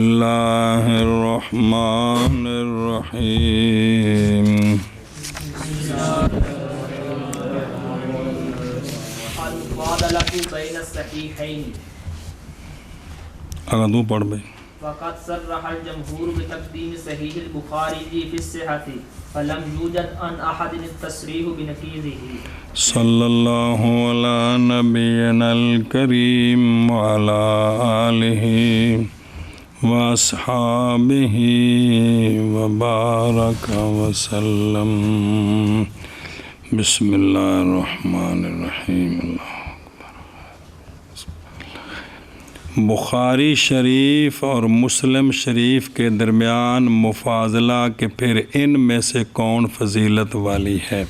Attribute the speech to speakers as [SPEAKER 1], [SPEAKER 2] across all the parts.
[SPEAKER 1] اللہ الرحمن الرحیم
[SPEAKER 2] المفاضلة بين الصحيحين
[SPEAKER 1] اگر تو پڑھ بھائی
[SPEAKER 2] وقد صرح الجمهور بتقديم صحيح البخاري في الصحة فلم يوجد عن أحد التصريح بنقيضه
[SPEAKER 1] صلی اللہ علی نبینا الکریم وعلی آلہ واصحابہ وبارک وسلم بسم اللہ الرحمن الرحیم بخاری شریف اور مسلم شریف کے درمیان مفاضلہ کے پھر ان میں سے کون فضیلت والی ہے؟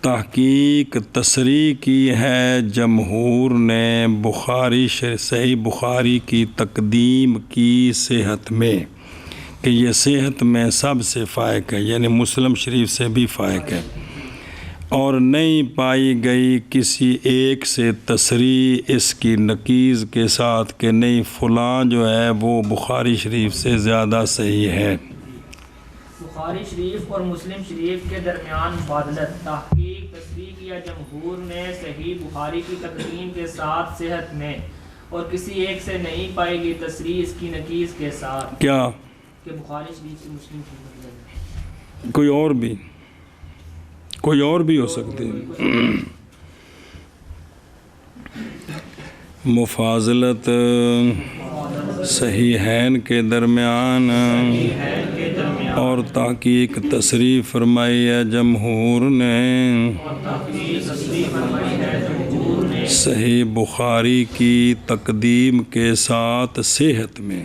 [SPEAKER 1] تحقیق تصریح کی ہے جمہور نے صحیح بخاری کی تقدیم کی صحت میں کہ یہ صحت میں سب سے فائق ہے، یعنی مسلم شریف سے بھی فائق ہے، اور نہیں پائی گئی کسی ایک سے تصریح اس کی نقیض کے ساتھ کہ نہیں فلاں جو ہے وہ بخاری شریف سے زیادہ صحیح ہے۔
[SPEAKER 2] بخاری شریف اور مسلم شریف کے درمیان مفاضلت تحقیق تصریح کیا جمہور نے صحیح بخاری کی تقدیم کے ساتھ صحت میں، اور کسی ایک سے نہیں پائی گئی تصریح اس کی نقیض کے ساتھ
[SPEAKER 1] کیا
[SPEAKER 2] کہ بخاری شریف سے مسلم شریف
[SPEAKER 1] کوئی اور بھی ہو سکتی ہے۔ مفاضلت صحیحین کے درمیان اور تحقیق تصریح فرمائی ہے جمہور نے صحیح بخاری کی تقدیم کے ساتھ صحت میں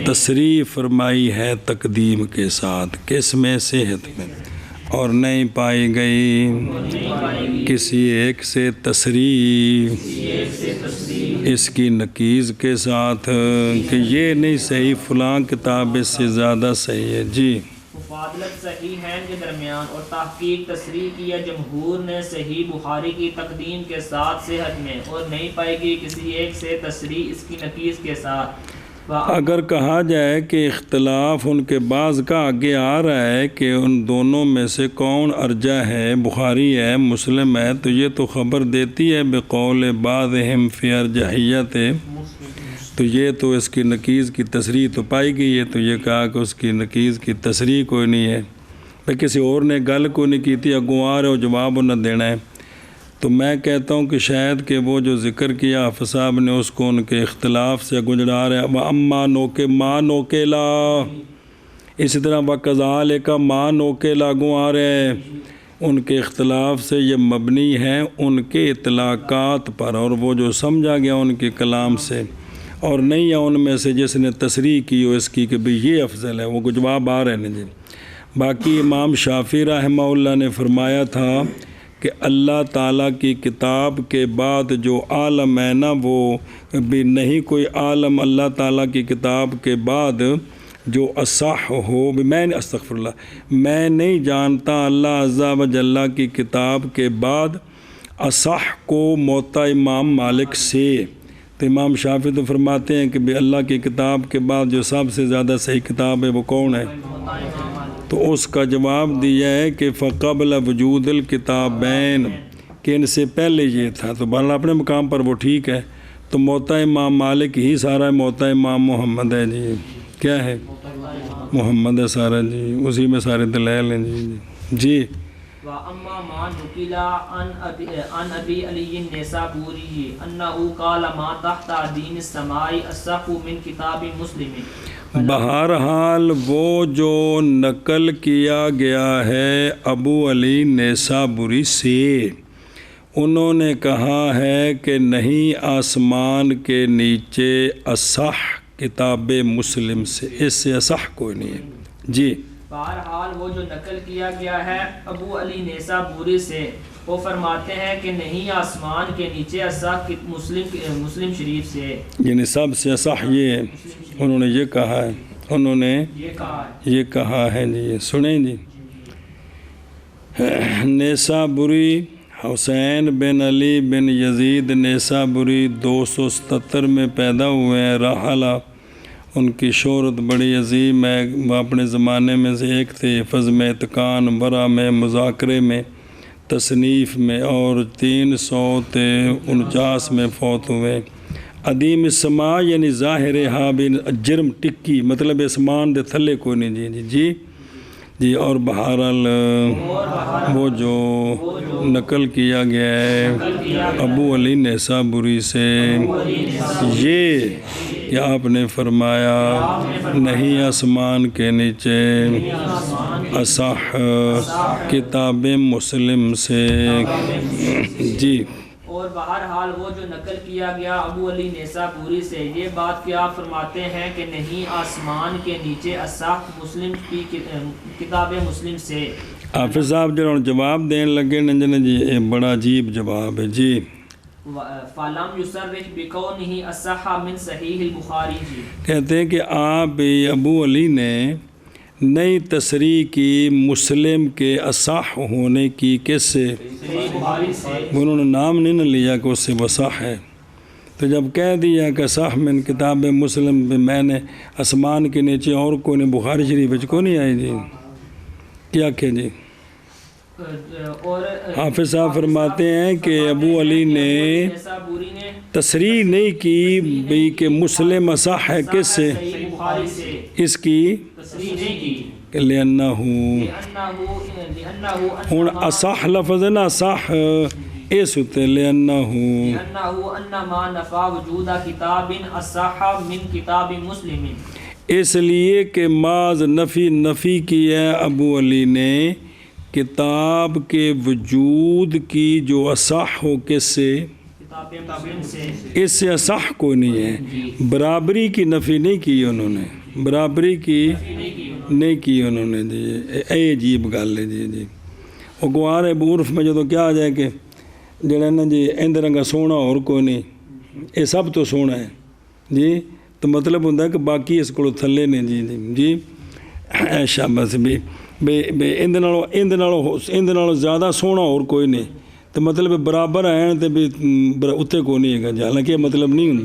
[SPEAKER 1] تصریح فرمائی ہے تقدیم کے ساتھ کس میں؟ صحت میں، اور نہیں پائی گئی کسی ایک سے تصریح اس کی نقیض کے ساتھ کہ یہ نہیں صحیح فلاں کتاب اس سے زیادہ صحیح ہے۔ جی
[SPEAKER 2] مفاضلت صحیحین کے درمیان اور تحقیق تصریح کیا جمہور نے صحیح بخاری کی تقدیم کے ساتھ صحت میں، اور نہیں پائی گئی کسی ایک سے تصریح اس کی نقیض کے ساتھ۔
[SPEAKER 1] اگر کہا جائے کہ اختلاف ان کے بعض کا آگے آ رہا ہے کہ ان دونوں میں سے کون ارجح ہے، بخاری ہے مسلم ہے، تو یہ تو خبر دیتی ہے بقول بعضہم فی ارجحیت، تو یہ تو اس کی نقیض کی تصریح تو پائی گئی ہے، تو یہ کہا کہ اس کی نقیض کی تصریح کوئی نہیں ہے، بھائی کسی اور نے گل کو نہیں کی تھی، اگوں آ رہے ہو جواب نہ دینا ہے۔ تو میں کہتا ہوں کہ شاید کہ وہ جو ذکر کیا حافظ صاحب نے اس کو ان کے اختلاف سے گزرا رہا ہے۔ اما نوکے ما نوکیلا، اسی طرح وکذالک ما نوکیلا گوں آ رہے ہیں، ان کے اختلاف سے یہ مبنی ہیں ان کے اطلاقات پر، اور وہ جو سمجھا گیا ان کے کلام سے، اور نہیں ہے ان میں سے جس نے تصریح کی ہو اس کی کہ بھی یہ افضل ہے، وہ کو جواب آ رہے ہیں جی۔ باقی امام شافعی رحمہ اللہ نے فرمایا تھا کہ اللہ تعالیٰ کی کتاب کے بعد جو عالم ہے نا، وہ بھی نہیں کوئی عالم اللہ تعالیٰ کی کتاب کے بعد جو اصح ہو، میں نہیں جانتا اللہ عز و جل کی کتاب کے بعد اصح کو موطا امام مالک سے۔ تو امام شافعی تو فرماتے ہیں کہ بھی اللہ کی کتاب کے بعد جو سب سے زیادہ صحیح کتاب ہے وہ کون ہے؟ تو اس کا جواب دیا ہے کہ فقبل وجود الکتابین، کہ ان سے پہلے یہ تھا، تو بہرحال اپنے مقام پر وہ ٹھیک ہے۔ تو موطا امام مالک ہی سارا موطا امام محمد ہے جی، کیا ہے؟ محمد ہے سارا جی، اسی میں سارے دلائل ہیں جی۔ جی
[SPEAKER 2] وَأَمَّا مَا نُقِلَ عَنْ أَبِي عَلِيٍّ النَّيْسَابُورِيِّ أَنَّهُ قَالَ مَا تَحْتَ دِينِ السَّمَاءِ أَصَحُّ مِنْ کتاب مسلم۔
[SPEAKER 1] بہرحال وہ جو نقل کیا گیا ہے ابو علی نیسابوری سے، انہوں نے کہا ہے کہ نہیں آسمان کے نیچے اصح کتاب مسلم سے، اس سے اصح کوئی نہیں ہے۔ جی
[SPEAKER 2] بہرحال وہ جو نقل کیا گیا ہے ابو علی نیسابوری سے، وہ فرماتے ہیں کہ نہیں آسمان کے نیچے اصح مسلم شریف سے،
[SPEAKER 1] یعنی سب سے اصح یہ ہے، انہوں نے یہ کہا ہے، انہوں نے یہ کہا ہے جی، سنیں جی۔ نیسابوری حسین بن علی بن یزید نیسابوری 277 میں پیدا ہوئے ہیں۔ رحلہ، ان کی شہرت بڑی عظیم ہے، وہ اپنے زمانے میں سے ایک تھے، حفظ میں، اتقان، ورع میں، مذاکرے میں، تصنیف میں، اور 349 میں فوت ہوئے۔ عدیم السماع یعنی ظاہر بن جرم ٹکی، مطلب اسمان دے تھلے کوئی نہیں۔ جی اور بہرحال وہ جو نقل کیا گیا ہے ابو علی نیسابوری سے یہ کہ آپ نے فرمایا نہیں آسمان کے نیچے اصح کتاب مسلم سے۔ جی
[SPEAKER 2] اور بہرحال وہ جو نقل کیا گیا ابو علی نیسابوری سے یہ بات کہ آپ فرماتے ہیں کہ نہیں آسمان کے نیچے اصح مسلم کی کتاب مسلم سے۔
[SPEAKER 1] حافظ صاحب جو جواب دین لگے ننجن جی یہ بڑا عجیب جواب ہے۔ جی
[SPEAKER 2] فَلَمْ يُصَرِّحْ بِكَوْنِهِ أَصَحَّ مِنْ صحیح البخاری۔ جی
[SPEAKER 1] کہتے ہیں کہ آپ ابو علی نے نئی تصریح کی مسلم کے اصح ہونے کی کس سے؟ انہوں نے نام نہیں نہ لیا کہ اس سے وصح ہے، تو جب کہہ دیا کہ اصح من کتاب مسلم میں نے آسمان کے نیچے اور کوئی نہیں، بخاری شریف کو نہیں آئی۔ جی کیا کہ جی حافظ صاحب فرماتے ہیں کہ ابو علی نے تصریح نہیں کی بھئی کہ مسلم اصح ہے کس سے؟ اس کی لِأَنَّهُ ہون اصح لفظ ہے نا، اصح اس ہوتے لِأَنَّهُ
[SPEAKER 2] انما نفا وجود کتاب اصح من کتاب مسلم،
[SPEAKER 1] اس لیے کہ معاذ نفی کی ہے ابو علی نے کتاب کے وجود کی جو اصح ہو کس سے؟ اس سے اصح کوئی نہیں ہے۔ برابری کی نفی نہیں کی انہوں نے، برابری کی نہیں کی انہوں نے۔ جی اے عجیب گل ہے۔ جی وہ گوار ہے عرف میں جدو کیا آ جائے کہ جڑا نا جی اندر رنگا سونا اور کوئی نہیں، یہ سب تو سونا ہے۔ جی تو مطلب ہوتا ہے کہ باقی اس کو تھلے نے۔ جی شاباش بھی اندر زیادہ سونا اور کوئی نہیں، تو مطلب برابر ہیں تو بھی اتنے کو نہیں ہے۔ حالانکہ یہ مطلب نہیں ہوں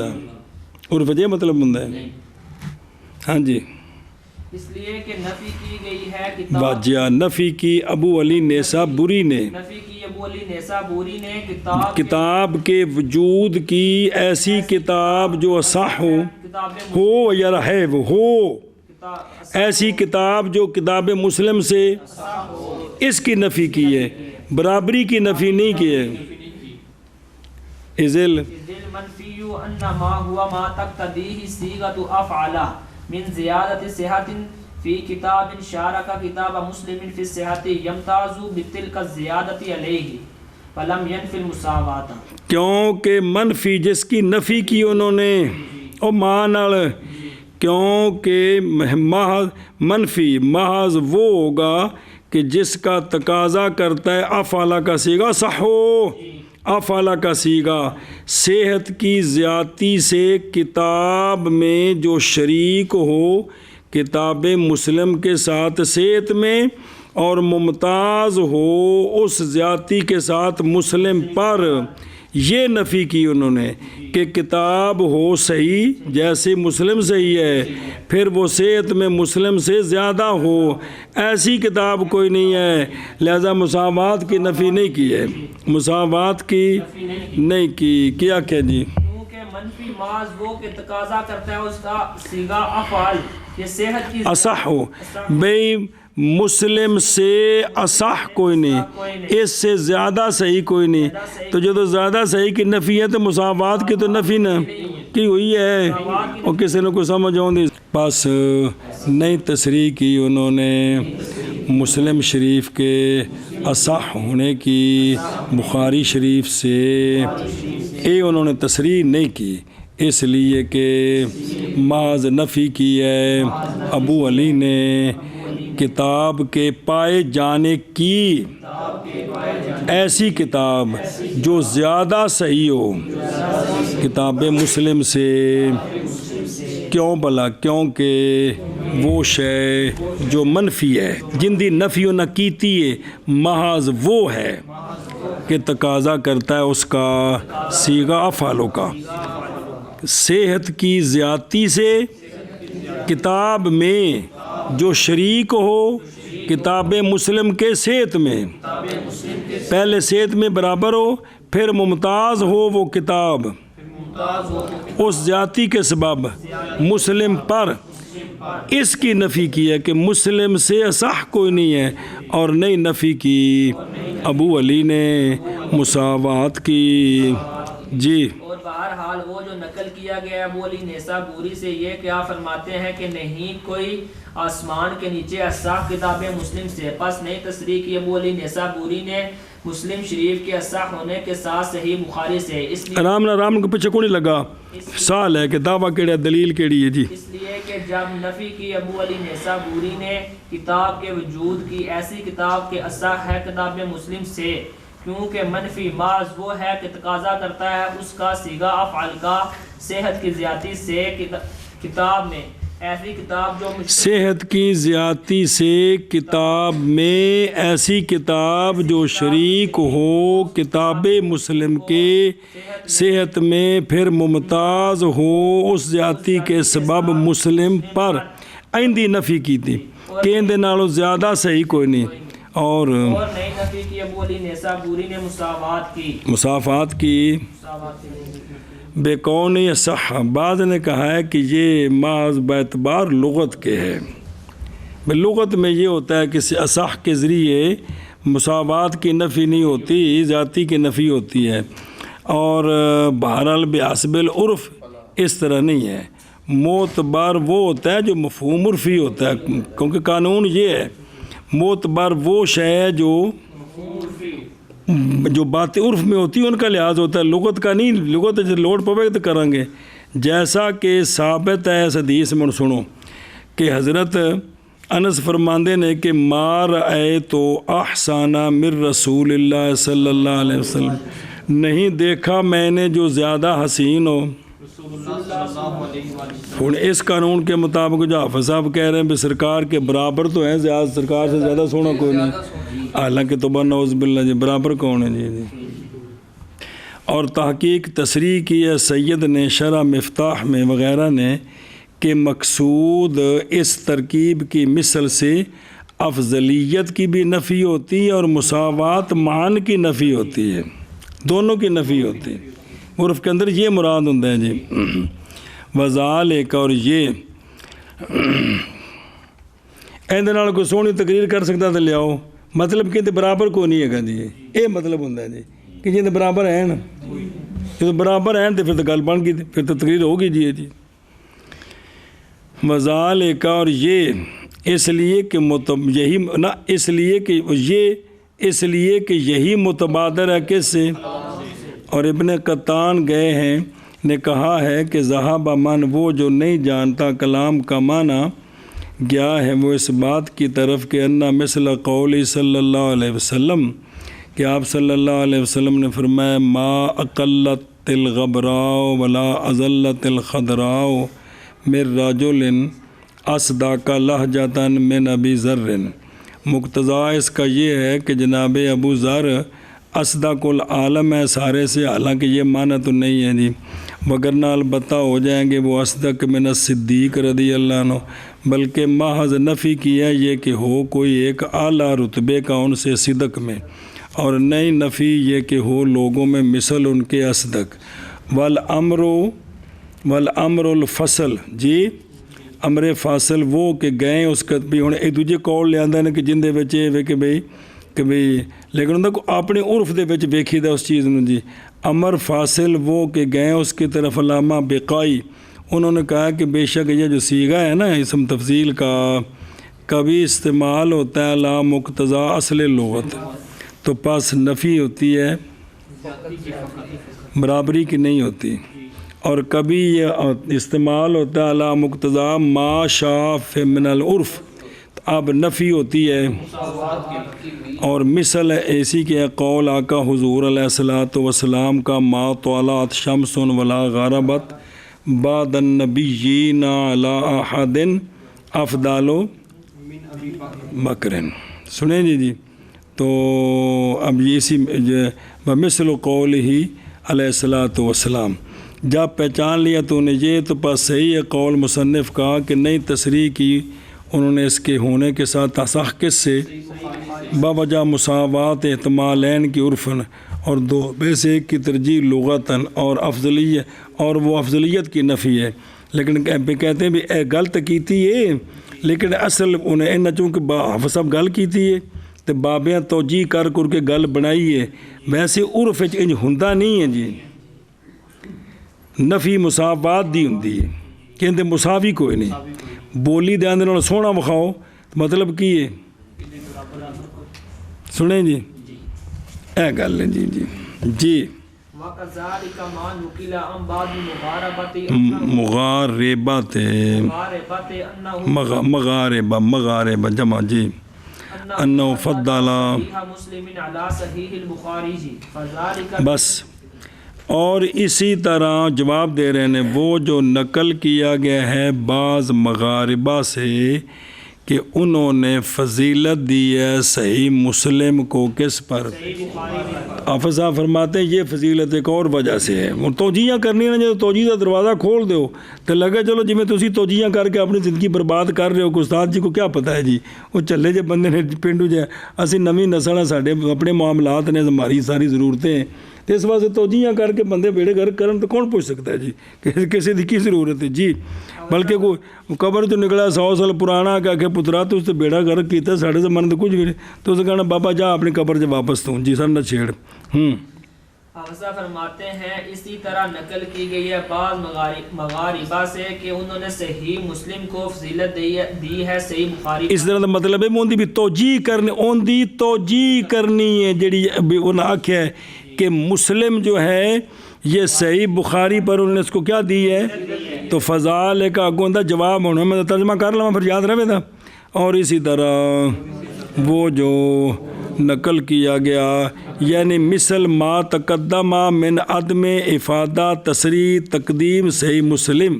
[SPEAKER 1] عرف یہ مطلب ہوں۔ ہاں جی
[SPEAKER 2] اس لیے کہ نفی کی گئی ہے کتاب،
[SPEAKER 1] واجہ نفی کی ابو علی نیسابوری نے،
[SPEAKER 2] نفی کی ابو علی نیسابوری نے
[SPEAKER 1] کتاب کے وجود کی ایسی کتاب جو اصح ہو یا ہے وہ ہو، ایسی کتاب جو کتاب مسلم سے اس کی نفی کی ہے، برابری کی نفی نہیں کی ہے۔ اذل
[SPEAKER 2] منفی ان ما هو ما تقتضیہ صیغۃ افعل من زیادت صحت فی کتاب شارک کتاب مسلم فی الصحت یمتاز بتلک الزیادۃ علیہ فلم ینفی المساوات،
[SPEAKER 1] کیونکہ منفی جس کی نفی کی انہوں نے اور مانل، کیونکہ منفی محض وہ ہوگا کہ جس کا تقاضا کرتا ہے افعال کا صیغہ صحو، افعال کا صیغہ صحت کی زیادتی سے کتاب میں جو شریک ہو کتاب مسلم کے ساتھ صحت میں، اور ممتاز ہو اس زیادتی کے ساتھ مسلم پر، یہ نفی کی انہوں نے کہ کتاب ہو صحیح جیسے مسلم صحیح ہے، پھر وہ صحت میں مسلم سے زیادہ ہو، ایسی کتاب کوئی نہیں ہے، لہذا مساوات کی نفی نہیں کی ہے، مساوات کی نہیں کی۔ کیا کہ جی
[SPEAKER 2] کیونکہ منفی معاذ وہ کہ تقاضا کرتا ہے اس کا صیغہ افعال، یہ صحت کی
[SPEAKER 1] اصح ہو، بھئی مسلم سے اصح کوئی نہیں، اس سے زیادہ صحیح کوئی نہیں، تو جو تو زیادہ صحیح کی نفی ہے تو مساوات کی تو نفی نہ کی ہوئی ہے، اور کسی نے کو سمجھ آؤں بس نئی تصریح کی انہوں نے مسلم شریف کے اصح ہونے کی بخاری شریف سے، یہ انہوں نے تصریح نہیں کی، اس لیے کہ محض نفی کی ہے ابو علی نے کتاب کے پائے جانے کی، ایسی کتاب جو زیادہ صحیح ہو کتاب مسلم سے۔ کیوں بھلا؟ کیونکہ وہ شے جو منفی ہے جن دی نفی نہ کیتی ہے محض وہ ہے کہ تقاضا کرتا ہے اس کا صیغہ افعالوں کا. صحت کی زیادتی سے کتاب میں جو شریک ہو کتاب مسلم کے صحت میں، پہلے صحت میں برابر ہو، پھر ممتاز ہو وہ کتاب اس زیادتی کے سبب مسلم پر. اس کی نفی کی ہے کہ مسلم سے اصح کوئی نہیں ہے، اور نئی نفی کی ابو علی نے مساوات کی. جی
[SPEAKER 2] اور بہرحال وہ جو نقل کیا گیا ہے ابو علی نیسابوری سے یہ کیا فرماتے ہیں کہ نہیں کوئی آسمان کے نیچے اصح کتاب مسلم سے. پس نئی تصریح کی ابو علی نیسابوری نے مسلم شریف کے اصح ہونے کے ساتھ صحیح بخاری سے. اس لیے
[SPEAKER 1] آرام کے پیچھے کو نہیں لگا سال ہے کہ دعویٰ کیڑا دلیل کیڑی ہے. جی
[SPEAKER 2] اس لیے کہ جب نفی کی ابو علی نیسابوری نے کتاب کے وجود کی، ایسی کتاب کے اصح ہے کتاب مسلم سے، کیونکہ منفی محض وہ ہے کہ تقاضا کرتا ہے اس کا صیغہ افعال کا صحت کی زیادتی سے کتاب میں. ایسی کتاب جو
[SPEAKER 1] صحت کی زیادتی سے کتاب میں، ایسی کتاب جو شریک ہو کتاب مسلم کے صحت میں، پھر ممتاز ہو اس زیادتی کے سبب مسلم پر. آئندی نفی کی تھی کہ اندے نالوں زیادہ صحیح کوئی نہیں. اور
[SPEAKER 2] نئی نفی کی ابو علی نیسابوری نے
[SPEAKER 1] مسافات کی بے کون صح. بعض نے کہا ہے کہ یہ محض باعتبار لغت کے ہے. لغت میں یہ ہوتا ہے کہ اصح کے ذریعے مساوات کی نفی نہیں ہوتی، ذاتی کی نفی ہوتی ہے. اور بہرحال بحسب العرف اس طرح نہیں ہے. معتبر وہ ہوتا ہے جو مفہوم عرفی ہوتا ہے، کیونکہ قانون یہ ہے معتبر وہ شے جو بات عرف میں ہوتی ہے ان کا لحاظ ہوتا ہے، لغت کا نہیں. لغت لوٹ پوے تو کریں گے. جیسا کہ ثابت ہے اس حدیث میں سنو کہ حضرت انس فرماندے نے کہ ما رأیت احسن من رسول اللہ صلی اللہ علیہ وسلم، نہیں دیکھا میں نے جو زیادہ حسین ہو. ہوں اس قانون کے مطابق جو حافظ صاحب کہہ رہے ہیں بھی سرکار کے برابر تو ہیں، زیادہ سرکار سے زیادہ سونا کوئی نہیں، حالانکہ توبہ نعوذ باللہ جی برابر کون ہے. جی اور تحقیق تصریح کی ہے سید نے شرح مفتاح میں وغیرہ نے کہ مقصود اس ترکیب کی مثل سے افضلیت کی بھی نفی ہوتی ہے اور مساوات معان کی نفی ہوتی ہے، دونوں کی نفی ہوتی ہے. عرف کے اندر یہ مراد ہوتا ہے. جی وذالک، اور یہ اندر نال کوئی سونی تقریر کر سکتا تو لیاؤ، مطلب کہ برابر کو نہیں ہے گا. جی یہ مطلب ہوتا ہے جی کہ جی برابر ہیں نا، جب برابر ہیں تو پھر تو گل بن گئی، پھر تو تقریر ہوگی. جی وذالک، اور یہ اس لیے کہ یہی نہ اس لیے کہ یہی متبادر ہے کس سے. اور ابن قطان گئے ہیں نے کہا ہے کہ ذہب من، وہ جو نہیں جانتا کلام کا معنی، گیا ہے وہ اس بات کی طرف کہ انا مثل قولی صلی اللہ علیہ وسلم، کہ آپ صلی اللہ علیہ وسلم نے فرمایا ما اقلت الغبراء ولا ازلت الخضراء من رجل اصدق لہجۃ من ابی ذر. مقتضا اس کا یہ ہے کہ جناب ابو ذر اصدق العالم ہے سارے سے، حالانکہ یہ معنی تو نہیں ہے. جی وگرنہ البتہ ہو جائیں گے وہ اصدق من الصدیق رضی اللہ عنہ، بلکہ محض نفی کیا یہ کہ ہو کوئی ایک اعلیٰ رتبے کا ان سے صدق میں، اور نئی نفی یہ کہ ہو لوگوں میں مثل ان کے اصدق. والامر الفصل، جی امر فاصل وہ کہ گئے اس کا بھی ہوں ایک دوجے کول لیا کہ جن دے وچ یہ کہ بھئی لیکن انہوں کو اپنے عرف دے وچ ویکھی دا اس چیز میں. جی امر فاصل وہ کہ گئے اس کی طرف علامہ بقائی، انہوں نے کہا کہ بے شک یہ جو صیغہ ہے نا اسم تفضیل کا کبھی استعمال ہوتا ہے لا مقتضا اصل لغت، تو پس نفی ہوتی ہے برابری کی نہیں ہوتی، اور کبھی یہ استعمال ہوتا ہے لا مقتضا ما شاف من العرف، اب نفی ہوتی ہے. اور مثل ایسی کہ قول آقا حضور علیہ الصلوۃ والسلام کا ما طلعت شمس ولا غربت بعد النبیین علی احد افضل بکر. سنیں جی تو اب یہ اسی ومثل قولہ علیہ الصلاۃ والسلام، جب پہچان لیا تو نے یہ تو پس صحیح ہے قول مصنف کا کہ نئی تصریح کی انہوں نے اس کے ہونے کے ساتھ اصح کس سے باوجہ مساوات احتمالین کی عرفن، اور دو میں سے ایک کی ترجیح لغتاً اور افضلیت، اور وہ افضلیت کی نفی ہے، لیکن کہتے ہیں بھی اے گل تو کیتی ہے لیکن اصل انہیں ان چونکہ سب گل کیتی ہے تو بابیاں توجیح کر کے گل بنائی ہے، ویسے عرف انج ہوندا نہیں ہے جی، نفی مساوات دی ہوندی ہے، کہندے مساوی کوئی نہیں، بولی دے اندر نال سونا وکھاؤ مطلب کی ہے، سنیں جی اے گل ہے جی جی جی
[SPEAKER 2] وَكَذَلِكَ مَا نُقِلَ عَنْ بَعْضِ
[SPEAKER 1] مغاربات مغاربہ جمع جی انہو فضل بس، اور اسی طرح جواب دے رہے ہیں وہ جو نقل کیا گیا ہے بعض مغاربہ سے کہ انہوں نے فضیلت دی ہے صحیح مسلم کو کس پر، حافظ صاحب فرماتے ہیں یہ فضیلت ایک اور وجہ سے ہے، وہ توجیہ کرنی ہے نا، جب توجیہ کا دروازہ کھول دو تو لگے چلو جی میں تسی توجیہ کر کے اپنی زندگی برباد کر رہے ہو کہ استاد جی کو کیا پتہ ہے جی، وہ چلے جے بندے نے پنڈو جائے اسی نویں نسل ہے، ساڈے اپنے معاملات نے، ہماری ساری ضرورتیں ہیں، تو اس واسطے توجیہ کر کے بندے بیڑے گھر کرن تو کون پوچھ سکتا ہے جی کہ کسی دی کی ضرورت ہے جی، بلکہ کوئی قبر جو نکلا 100 سال پرانا کہ آخر پترا تو اس سے بیڑا گھر کیتا ساڑھے زمانے تو کچھ بھی نہیں، تو اسے کہنا بابا جا اپنی قبر سے واپس تو جی سر نہ چھیڑ۔
[SPEAKER 2] حافظہ فرماتے ہیں اسی طرح نقل کی گئی ہے بعض مغاربہ سے کہ انہوں نے صحیح مسلم کو فضیلت دی ہے صحیح بخاری،
[SPEAKER 1] اس طرح کا مطلب ہے اون دی بھی توجیح کرنی، اون دی توجیح کرنی ہے جڑی انہوں نے آکھیا ہے کہ مسلم جو ہے یہ صحیح بخاری پر انہوں نے اس کو کیا دی ہے، تو فضال کا اگوں دا جواب ہونا، میں ترجمہ کر لوں پھر یاد رہے تھا، اور اسی طرح وہ جو نقل کیا گیا یعنی مثل ما تقدم من عدم افادہ تصریح تقدیم صحیح مسلم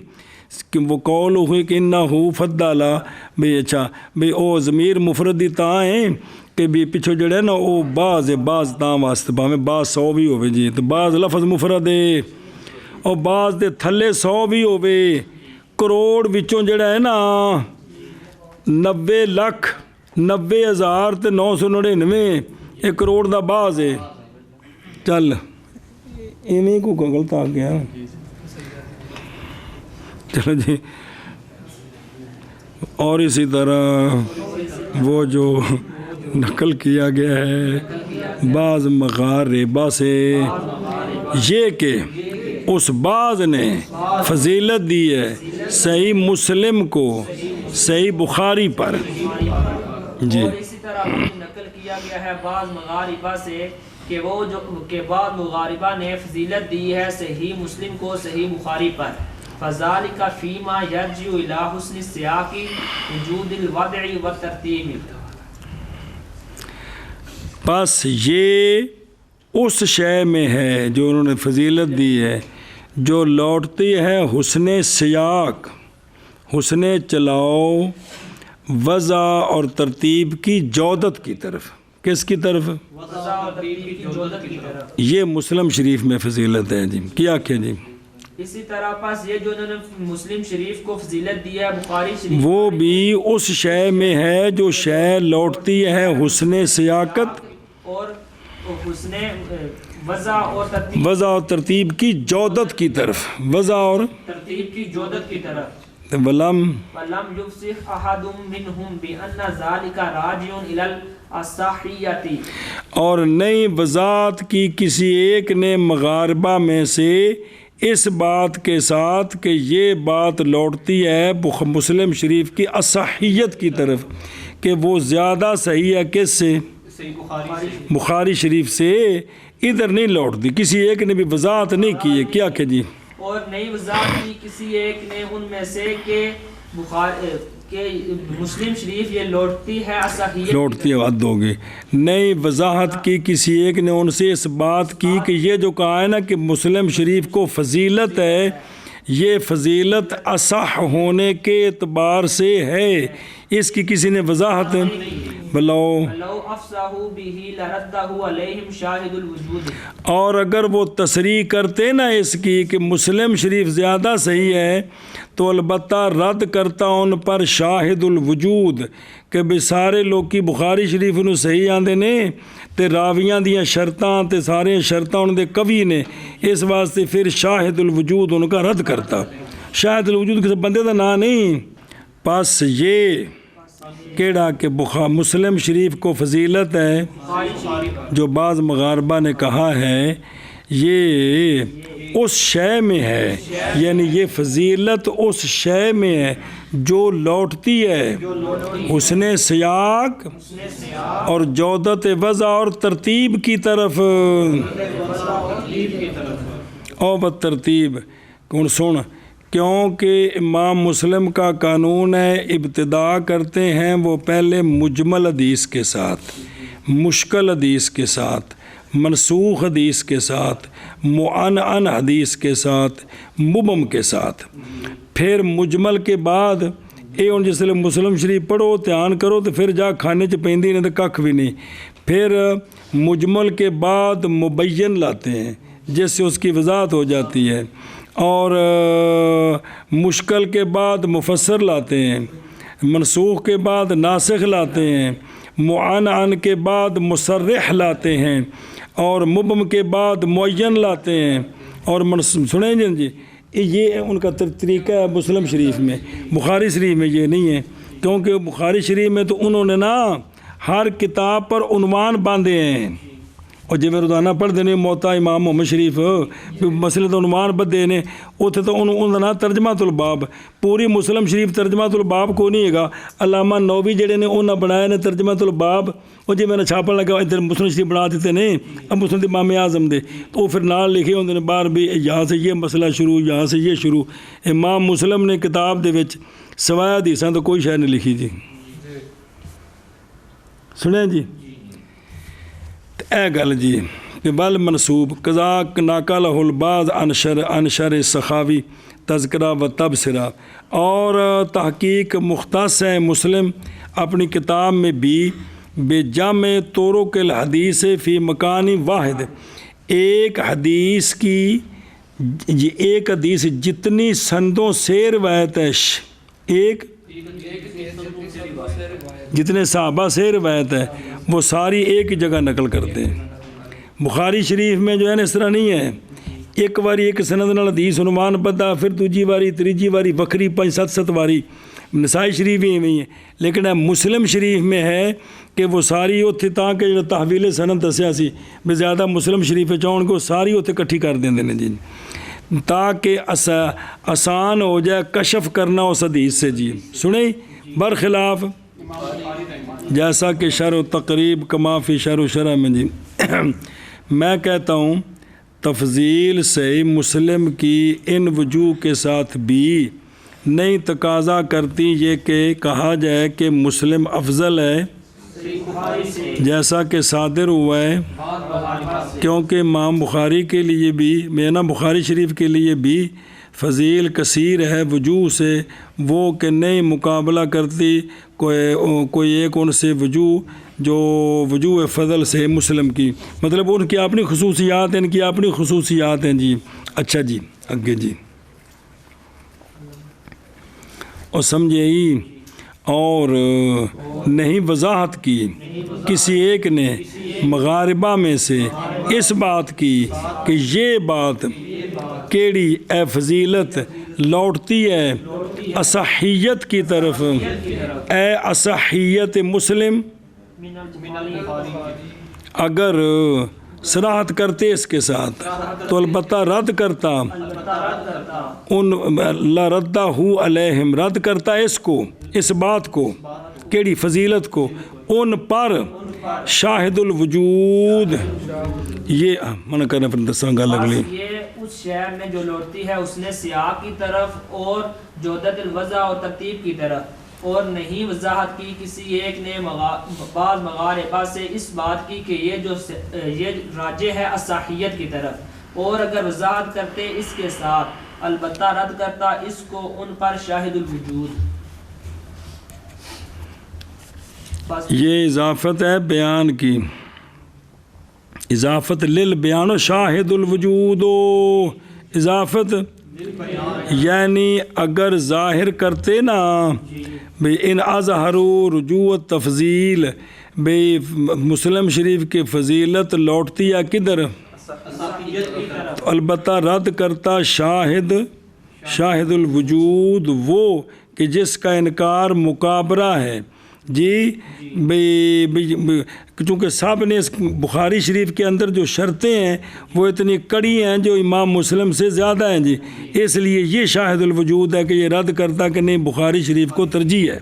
[SPEAKER 1] کہ وہ قول ہوئی کہ انہو فضلا بھی، اچھا بھی او ضمیر مفردی تاں ہیں کہ بھی پچھو جڑے ہے نا وہ بعض ہے، بعض تاں واسطے باہمیں بعض 100 بھی ہوئے جی، تو بعض لفظ مفرد ہے اور بعض دے تھلے 100 بھی ہوئے، کروڑ وچوں جڑا ہے نا 90 لاکھ 90,000 تے 999 ایک کروڑ دا بعض ہے، چل ایویں کو غلط آ گیا، چلو جی، اور اسی طرح وہ جو نقل کیا گیا ہے بعض مغاربہ سے یہ کہ اس بعض نے فضیلت دی ہے صحیح مسلم کو صحیح بخاری پر جی،
[SPEAKER 2] اور اسی طرح نقل کیا گیا ہے بعض مغاربہ سے کہ وہ جو کہ بعض مغاربہ نے فضیلت دی ہے صحیح مسلم کو صحیح بخاری پر، فذالک فیما یرجع الی حسن السیاق وجود الوضع والترتیب،
[SPEAKER 1] بس یہ اس شے میں ہے جو انہوں نے فضیلت دی ہے جو لوٹتی ہے حسن سیاق، حسن چلاؤ، وضع اور ترتیب کی جودت کی طرف، کس کی طرف؟
[SPEAKER 2] وضع اور ترتیب کی جودت کی طرف،
[SPEAKER 1] یہ مسلم شریف میں فضیلت ہے جی، کیا کہ جی
[SPEAKER 2] اسی طرح پس یہ جو انہوں نے مسلم شریف کو فضیلت دی ہے بخاری شریف
[SPEAKER 1] وہ بھی اس شے میں ہے جو شے لوٹتی ہے حسن سیاقت
[SPEAKER 2] اور حسن وضع اور ترتیب،
[SPEAKER 1] وضع اور ترتیب کی جودت کی طرف، وضع اور
[SPEAKER 2] ترتیب کی جودت کی طرف،
[SPEAKER 1] ولم
[SPEAKER 2] يفصح احد منهم بان ذلك راجع الى الصحیحۃ، اور
[SPEAKER 1] نئی وضاحت کی کسی ایک نے مغاربہ میں سے اس بات کے ساتھ کہ یہ بات لوٹتی ہے مسلم شریف کی اصحیت کی طرف کہ وہ زیادہ صحیح ہے کس سے؟ بخاری شریف سے، ادھر نہیں لوٹتی، کسی ایک نے بھی وضاحت نہیں کی ہے، کیا کہ جی،
[SPEAKER 2] اور نئی وضاحت کی کسی ایک نے ان میں سے کہ مسلم شریف یہ لوٹتی ہے اصحیت،
[SPEAKER 1] لوٹتی ہے حد ہوگی، نئی وضاحت کی کسی ایک نے ان سے اس بات کی کہ یہ جو کہا ہے نا کہ مسلم شریف کو فضیلت ہے، یہ فضیلت اصح ہونے کے اعتبار سے ہے، اس کی کسی نے وضاحت بلاؤ.
[SPEAKER 2] لو افصحوا به لردہ علیہم شاہد الوجود.
[SPEAKER 1] اور اگر وہ تصریح کرتے نا اس کی کہ مسلم شریف زیادہ صحیح ہے تو البتہ رد کرتا ان پر شاہد الوجود کہ بھی سارے لوکی بخاری شریف نو صحیح آندے نے تے راویاں دیاں شرطاں تے سارے شرطاں ان دے قوی نے، اس واسطے پھر شاہد الوجود ان کا رد کرتا. شاہد الوجود کسی بندے دا نام نہیں. پس یہ کیڑا کہ مسلم شریف کو فضیلت ہے جو بعض مغاربہ نے کہا ہے، یہ اس شے میں ہے، یعنی یہ فضیلت اس شے میں ہے جو لوٹتی ہے حسن سیاق اور جودت وضع اور ترتیب کی طرف. او بترتیب کون سن، کیونکہ امام مسلم کا قانون ہے ابتدا کرتے ہیں وہ پہلے مجمل حدیث کے ساتھ، مشکل حدیث کے ساتھ، منسوخ حدیث کے ساتھ، معنعن حدیث کے ساتھ، مبہم کے ساتھ. پھر مجمل کے بعد یہ ہوں جس لئے مسلم شریف پڑھو دھیان کرو تو پھر جا کھانے چ پیندی نہیں تو کھ بھی نہیں. پھر مجمل کے بعد مبین لاتے ہیں جس سے اس کی وضاحت ہو جاتی ہے، اور مشکل کے بعد مفسر لاتے ہیں، منسوخ کے بعد ناسخ لاتے ہیں، معنعن کے بعد مصرح لاتے ہیں، اور مبہم کے بعد معین لاتے ہیں. اور سنیں جی یہ ان کا طریقہ ہے مسلم شریف میں. بخاری شریف میں یہ نہیں ہے، کیونکہ بخاری شریف میں تو انہوں نے نا ہر کتاب پر عنوان باندھے ہیں، اور جی میں روزانہ پڑھ دینے موتا امام محمد شریف مسئلے تو عنوان بدے نے اتنے تو انہوں نے ترجمہ الباب. پوری مسلم شریف ترجمہ الباب کو نہیں ہے گا. علامہ نووی جڑے نے انہوں نے بنایا نے ترجمہ الباب، وہ جی میں نے چھاپن لگا ادھر مسلم شریف بنا دیتے نے اب مسلم امام اعظم دے، تو وہ پھر نال لکھے ہوندے نے باہر بھی یہاں سے یہ مسئلہ شروع، یہاں سے یہ شروع. امام مسلم نے کتاب دے وچ سوائے حدیثاں تو کوئی شے نہیں لکھی جی. سنیں جی اے گل جی کہ بل منصوب قذاک ناقلہ الباز انشر سخاوی تذکرہ و تبصرہ. اور تحقیق مختص ہے مسلم اپنی کتاب میں بھی بے جامع طرق الحدیث فی مکان واحد، ایک حدیث کی یہ ایک حدیث جتنی سندوں سے روایت ہے، ایک جتنے صحابہ سے روایت ہے وہ ساری ایک جگہ نقل کرتے ہیں. بخاری شریف میں جو ہے نا اس طرح نہیں ہے، ایک واری ایک سند نال حدیث عنوان پتا، پھر دوجی واری تیجی واری وکری 5-7 واری. نسائی شریف ہی میں ہے، لیکن مسلم شریف میں ہے کہ وہ ساری اتنے تاں کہ جو تحویل سند دسیا سی بھی زیادہ مسلم شریف چاہن کو ساری اتنے کٹھی کر دیں جی، تاکہ آسان ہو جائے کشف کرنا اس حدیث سے جی. سنیں برخلاف جیسا کہ شرح و تقریب کما فی شرح و شرح میں جی میں کہتا ہوں تفضیل سے مسلم کی ان وجوہ کے ساتھ بھی نہیں تقاضا کرتی یہ کہ کہا جائے کہ مسلم افضل ہے جیسا کہ صادر ہوا ہے، کیونکہ امام بخاری کے لیے بھی مینا بخاری شریف کے لیے بھی فضیل کثیر ہے وجوہ سے، وہ کہ نہیں مقابلہ کرتی کوئی ایک ان سے وجوہ جو وجوہ فضل سے مسلم کی، مطلب ان کی اپنی خصوصیات ہیں، ان کی اپنی خصوصیات ہیں جی. اچھا جی آگے جی اور سمجھے ہی، اور نہیں وضاحت کی کسی ایک نے مغاربہ میں سے اس بات کی کہ یہ بات کیڑی اے فضیلت لوٹتی ہے اصحیت کی طرف، اے اصحیت مسلم. اگر صراحت کرتے اس کے ساتھ تو البتہ رد کرتا ان لردہ علیہم، رد کرتا اس کو، اس بات کو کیڑی فضیلت کو، ان پر شاہد الوجود. یہ منع کرنا پھر دساں گل اگلی.
[SPEAKER 2] یہ اس شہر میں جو لوٹتی ہے اس نے سیاق کی طرف اور جودت الوضع اور ترتیب کی طرف، اور نہیں وضاحت کی کسی ایک نے بعض مغاربہ سے اس بات کی کہ یہ راجع ہے اصحیت کی طرف، اور اگر وضاحت کرتے اس کے ساتھ البتہ رد کرتا اس کو ان پر شاہد الوجود.
[SPEAKER 1] یہ اضافت ہے بیان کی، اضافت للبیان و شاہد الوجود و اضافت یعنی اگر ظاہر کرتے نا بھئی ان اظہروا رجوع تفضیل بھئی مسلم شریف کی فضیلت لوٹتی یا کدھر، تو البتہ رد کرتا شاہد الوجود وہ کہ جس کا انکار مکابرہ ہے جی چونکہ صاحب نے اس بخاری شریف کے اندر جو شرطیں ہیں وہ اتنی کڑی ہیں جو امام مسلم سے زیادہ ہیں جی، اس لیے یہ شاہد الوجود ہے کہ یہ رد کرتا کہ نہیں بخاری شریف کو ترجیح ہے۔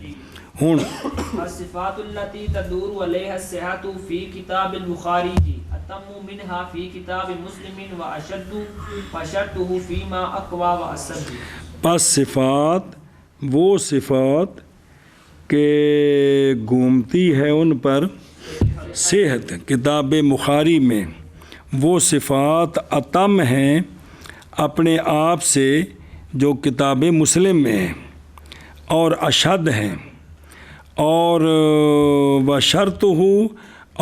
[SPEAKER 1] ہوں
[SPEAKER 2] الصفات التي تدور عليها الصحة في كتاب البخاري أتم منها في كتاب مسلم وأشد فشرطه فيما أقوى وأسد۔
[SPEAKER 1] پس صفات وہ صفات کہ گھومتی ہے ان پر صحت کتاب بخاری میں، وہ صفات اتم ہیں اپنے آپ سے جو کتاب مسلم میں ہیں اور اشد ہیں، اور وہ شرط ہو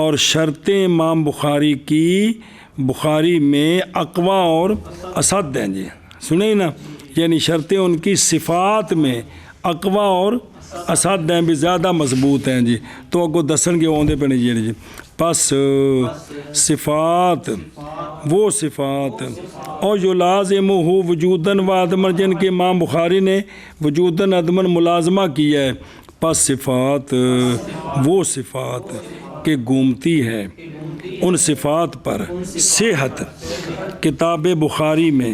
[SPEAKER 1] اور شرطیں امام بخاری کی بخاری میں اقوا اور اسد ہیں جی، سنیں نا، یعنی شرطیں ان کی صفات میں اقوا اور اسد ہیں بھی زیادہ مضبوط ہیں جی، تو اگو دسن کے اوندے پہ نہیں جی۔ پس صفات وہ صفات اور جو لازم ہو وجوداً و عدماً جن کے امام بخاری نے وجوداً عدماً ملازمہ کیا ہے، پس صفات وہ صفات کہ گھومتی ہے ان صفات پر صحت کتاب بخاری میں،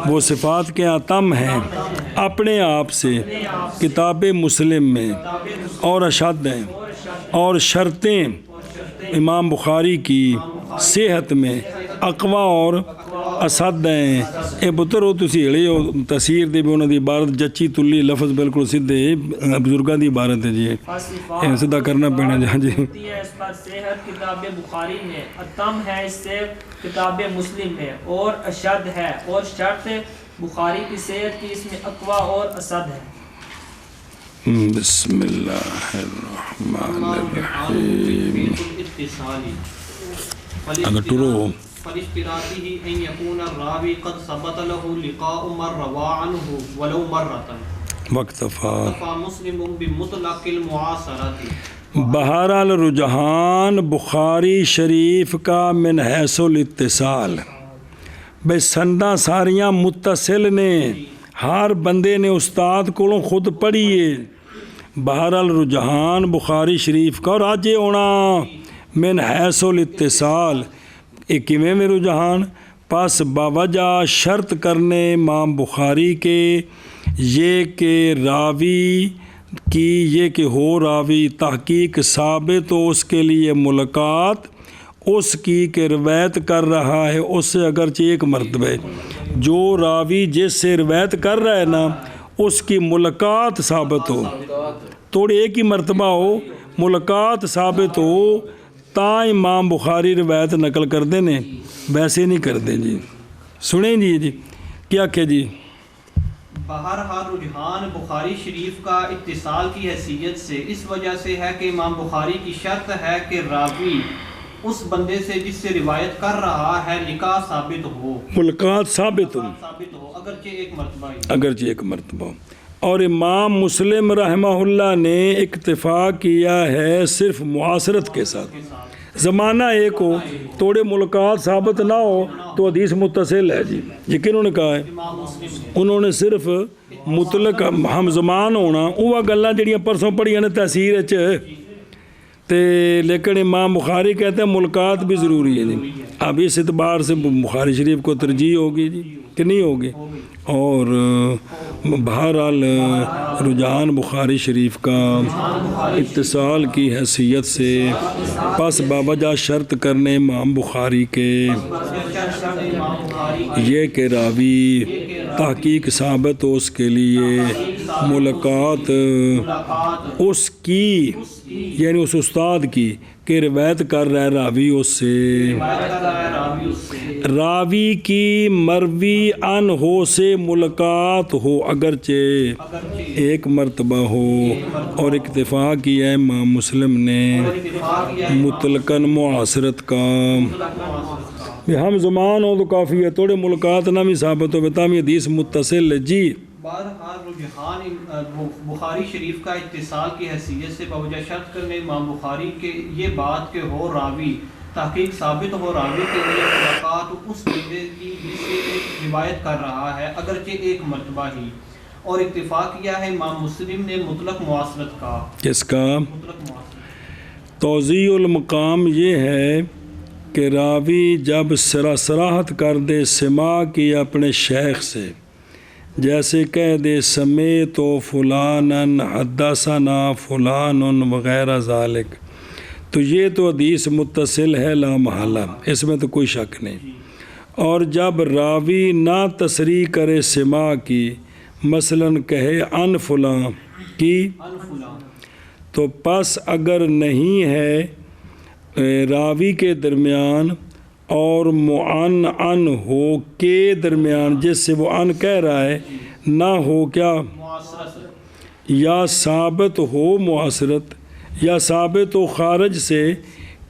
[SPEAKER 1] وہ صفات کے اتم ہیں اپنے آپ سے کتاب مسلم میں اور اشد ہیں، اور شرطیں امام بخاری کی صحت میں اقوا اور اسد ہیں۔ اے پتر ہو تسی ہڑے ہو تفسیر دے بھی انہوں دی عبارت جچی تلی لفظ بالکل سدھے بزرگاں دی عبارت ہے جی، یہ سدھا کرنا پینا جی۔
[SPEAKER 2] اس پر صحت کتاب بخاری میں، اتم ہے اس سے کتاب مسلم میں، اور اشد ہے، اور شرط بخاری کی صحت کی اس میں اقوا اور اسد ہے۔
[SPEAKER 1] بسم اللہ الرحمن الرحیم۔ اگر ٹرو
[SPEAKER 3] فلاشتراطه ان يكون الراوي قد ثبت له لقاء من روى عنه ولو مرة
[SPEAKER 1] وقتفا
[SPEAKER 3] مسلم بمطلق المعاصرة۔
[SPEAKER 1] بہرحال رجحان بخاری شریف کا من حیث الاتصال بے سنداں ساریاں متصل نے، ہر بندے نے استاد کو خود پڑھیے۔ بہرحال رجحان بخاری شریف کا اور آج یہ ہونا من حیث الاتصال ایک میں رجحان پس باوجہ شرط کرنے امام بخاری کے یہ کہ راوی کی یہ کہ ہو راوی تحقیق ثابت ہو اس کے لیے ملاقات اس کی کہ روایت کر رہا ہے اس سے اگرچہ ایک مرتبہ، جو راوی جس سے روایت کر رہا ہے نا اس کی ملاقات ثابت ہو، تھوڑی ایک ہی مرتبہ ہو ملاقات ثابت ہو تا امام بخاری روایت نقل کر دینے، ویسے نہیں کر دیں جی۔ سنیں جی کیا کہ جی
[SPEAKER 3] بہرحال رجحان بخاری شریف کا اتصال کی حیثیت سے اس وجہ سے ہے کہ امام بخاری کی شرط ہے کہ راوی اس بندے سے جس سے روایت کر رہا ہے لقاء ثابت ہو،
[SPEAKER 1] ملاقات ثابت ہو اگرچہ ایک مرتبہ ہو۔ اور امام مسلم رحمہ اللہ نے اکتفا کیا ہے صرف معاصرت کے ساتھ، زمانہ ایک ہو توڑے ملاقات ثابت نہ ہو تو حدیث متصل ہے جی، یہ کنہوں نے کہا ہے؟ انہوں نے صرف مطلق ہم زمان ہونا وہ گلاں جڑیاں پرسوں پڑھیاں نے تحصیر تے لیکن امام بخاری کہتے ہیں ملاقات بھی ضروری ہے جی۔ اب اس اعتبار سے بخاری شریف کو ترجیح ہوگی جی کہ نہیں ہوگی، اور بہرحال رجحان بخاری شریف کا اتصال کی حیثیت سے پس باوجہ شرط کرنے امام بخاری کے یہ کہ راوی تحقیق ثابت ہو اس کے لیے ملاقات اس کی یعنی اس استاد کی کہ روایت کر رہا ہے راوی اس سے راوی کی مروی ان ہو سے ملاقات ہو اگرچہ ایک مرتبہ ہو، اور اکتفا کیا ہے امام مسلم نے مطلقاً معاصرت کا، ہم زمان ہو تو کافی ہے، تھوڑے ملاقات نہ بھی ثابت ہو بتا میں حدیث متصل ہے جی۔
[SPEAKER 3] بہرحال رجحان بخاری شریف کا اتصال کی حیثیت سے بوجہ شرط کرنے امام بخاری کے یہ بات کہ ہو راوی تحقیق ثابت ہو راوی کے لیے ملاقات اس بندے کی جس سے ایک روایت کر رہا ہے اگرچہ ایک مرتبہ ہی، اور اکتفا کیا ہے امام مسلم نے مطلق معاصرت کا۔
[SPEAKER 1] کس کا؟
[SPEAKER 3] مطلق معاصرت۔
[SPEAKER 1] توضیح المقام یہ ہے کہ راوی جب صراحت کر دے سماع کی اپنے شیخ سے، جیسے کہہ دے سمیت فلانن حدثنا فلان وغیرہ ذالک، تو یہ تو حدیث متصل ہے لا محالہ، اس میں تو کوئی شک نہیں۔ اور جب راوی نہ تصریح کرے سماع کی، مثلاً کہے ان فلاں کی، تو پس اگر نہیں ہے راوی کے درمیان اور معن ہو کے درمیان جس سے وہ ان کہہ رہا ہے نہ ہو کیا، یا ثابت ہو معاصرت، یا ثابت ہو خارج سے